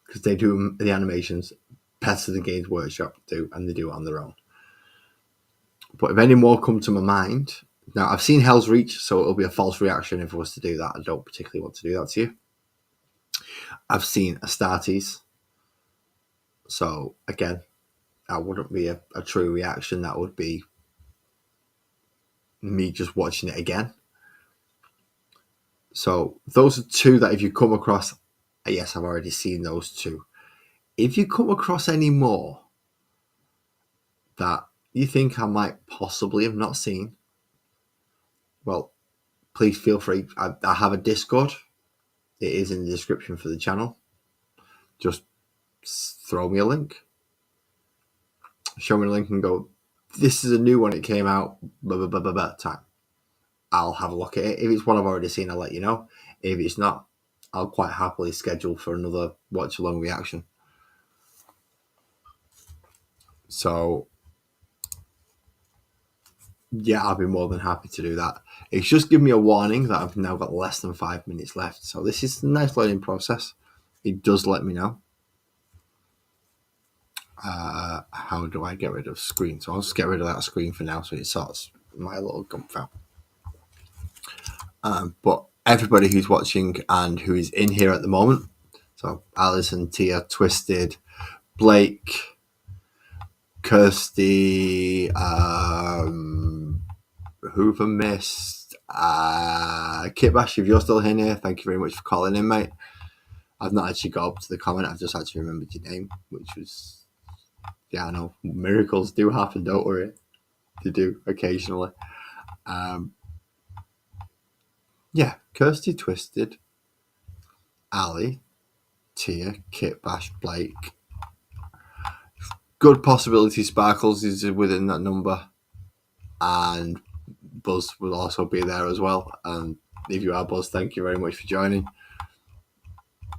Because they do the animations better than Games Workshop do, and they do it on their own. But if any more come to my mind, now I've seen Hell's Reach, so it'll be a false reaction if I was to do that. I don't particularly want to do that to you. I've seen Astartes, so again, that wouldn't be a true reaction. That would be me just watching it again. So those are two that if you come across, yes, I've already seen those two. If you come across any more that you think I might possibly have not seen, well, please feel free. I have a Discord. It is in the description for the channel. Just throw me a link. Show me a link and go, this is a new one. It came out, blah, blah, blah, blah, blah, time. I'll have a look at it. If it's one I've already seen, I'll let you know. If it's not, I'll quite happily schedule for another watch-along reaction. So, yeah, I'll be more than happy to do that. It's just given me a warning that I've now got less than 5 minutes left. So this is a nice learning process. It does let me know. How do I get rid of screen? So I'll just get rid of that screen for now so it sorts my little gump out. But everybody who's watching and who is in here at the moment, so Alison, Tia, Twisted, Blake, Kirsty, Hoover Mist, Kitbash, if you're still in here, thank you very much for calling in, mate. I've not actually got up to the comment. I've just actually remembered your name, which was, yeah, I know. Miracles do happen, don't worry. They do, occasionally. Yeah, Kirsty Twisted, Ali, Tia, Kitbash, Blake. Good possibility Sparkles is within that number. And Buzz will also be there as well. And if you are Buzz, thank you very much for joining.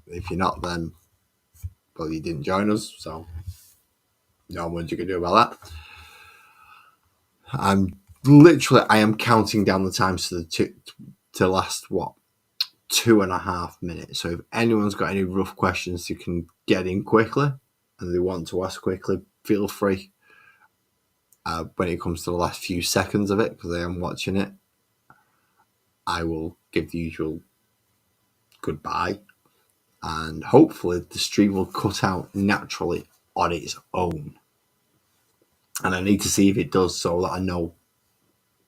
If you're not, then, well, you didn't join us, so no much you can do about that. I am counting down the times to last, 2.5 minutes. So if anyone's got any rough questions you can get in quickly and they want to ask quickly, feel free. When it comes to the last few seconds of it, because I am watching it, I will give the usual goodbye, and hopefully the stream will cut out naturally on its own. And I need to see if it does, so that I know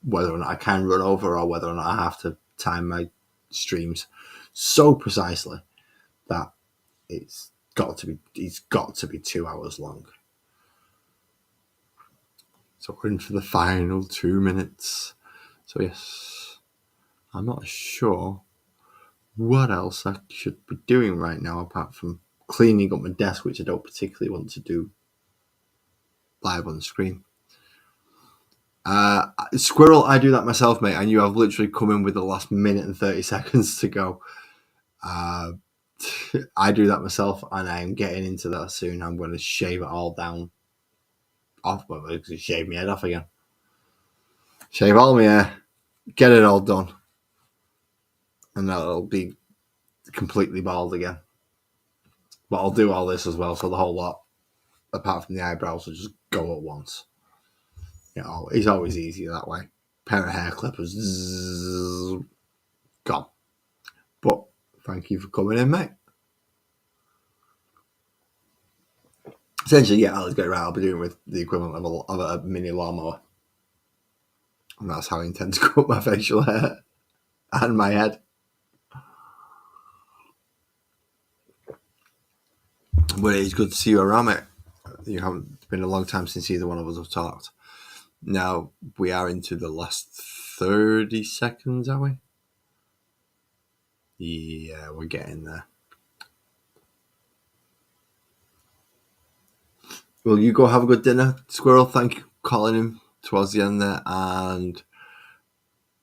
whether or not I can run over or whether or not I have to time my streams so precisely that it's got to be 2 hours long. So we're in for the final 2 minutes. So yes, I'm not sure what else I should be doing right now apart from cleaning up my desk, which I don't particularly want to do live on the screen. Squirrel, I do that myself, mate, and you have literally come in with the last minute and 30 seconds to go. I do that myself, and I am getting into that soon. I'm going to shave it all down. Shave my head off again. Shave all my hair, get it all done, and that'll be completely bald again. But I'll do all this as well, so the whole lot, apart from the eyebrows, will just go at once. It's always easier that way. Pair of hair clippers, gone. But thank you for coming in, mate. Essentially, yeah, I'll get it right. I'll be doing with the equivalent of a mini lawnmower. And that's how I intend to cut my facial hair and my head. But it is good to see you around, mate. It's been a long time since either one of us have talked. Now, we are into the last 30 seconds, are we? Yeah, we're getting there. Well, you go have a good dinner, Squirrel. Thank you for calling him towards the end there. And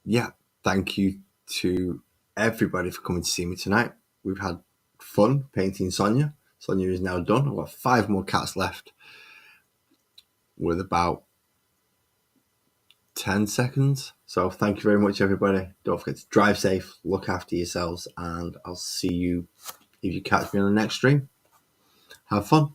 yeah, thank you to everybody for coming to see me tonight. We've had fun painting Sonya. Sonya is now done. I've got 5 more cats left with about 10 seconds. So thank you very much, everybody. Don't forget to drive safe, look after yourselves, and I'll see you if you catch me on the next stream. Have fun.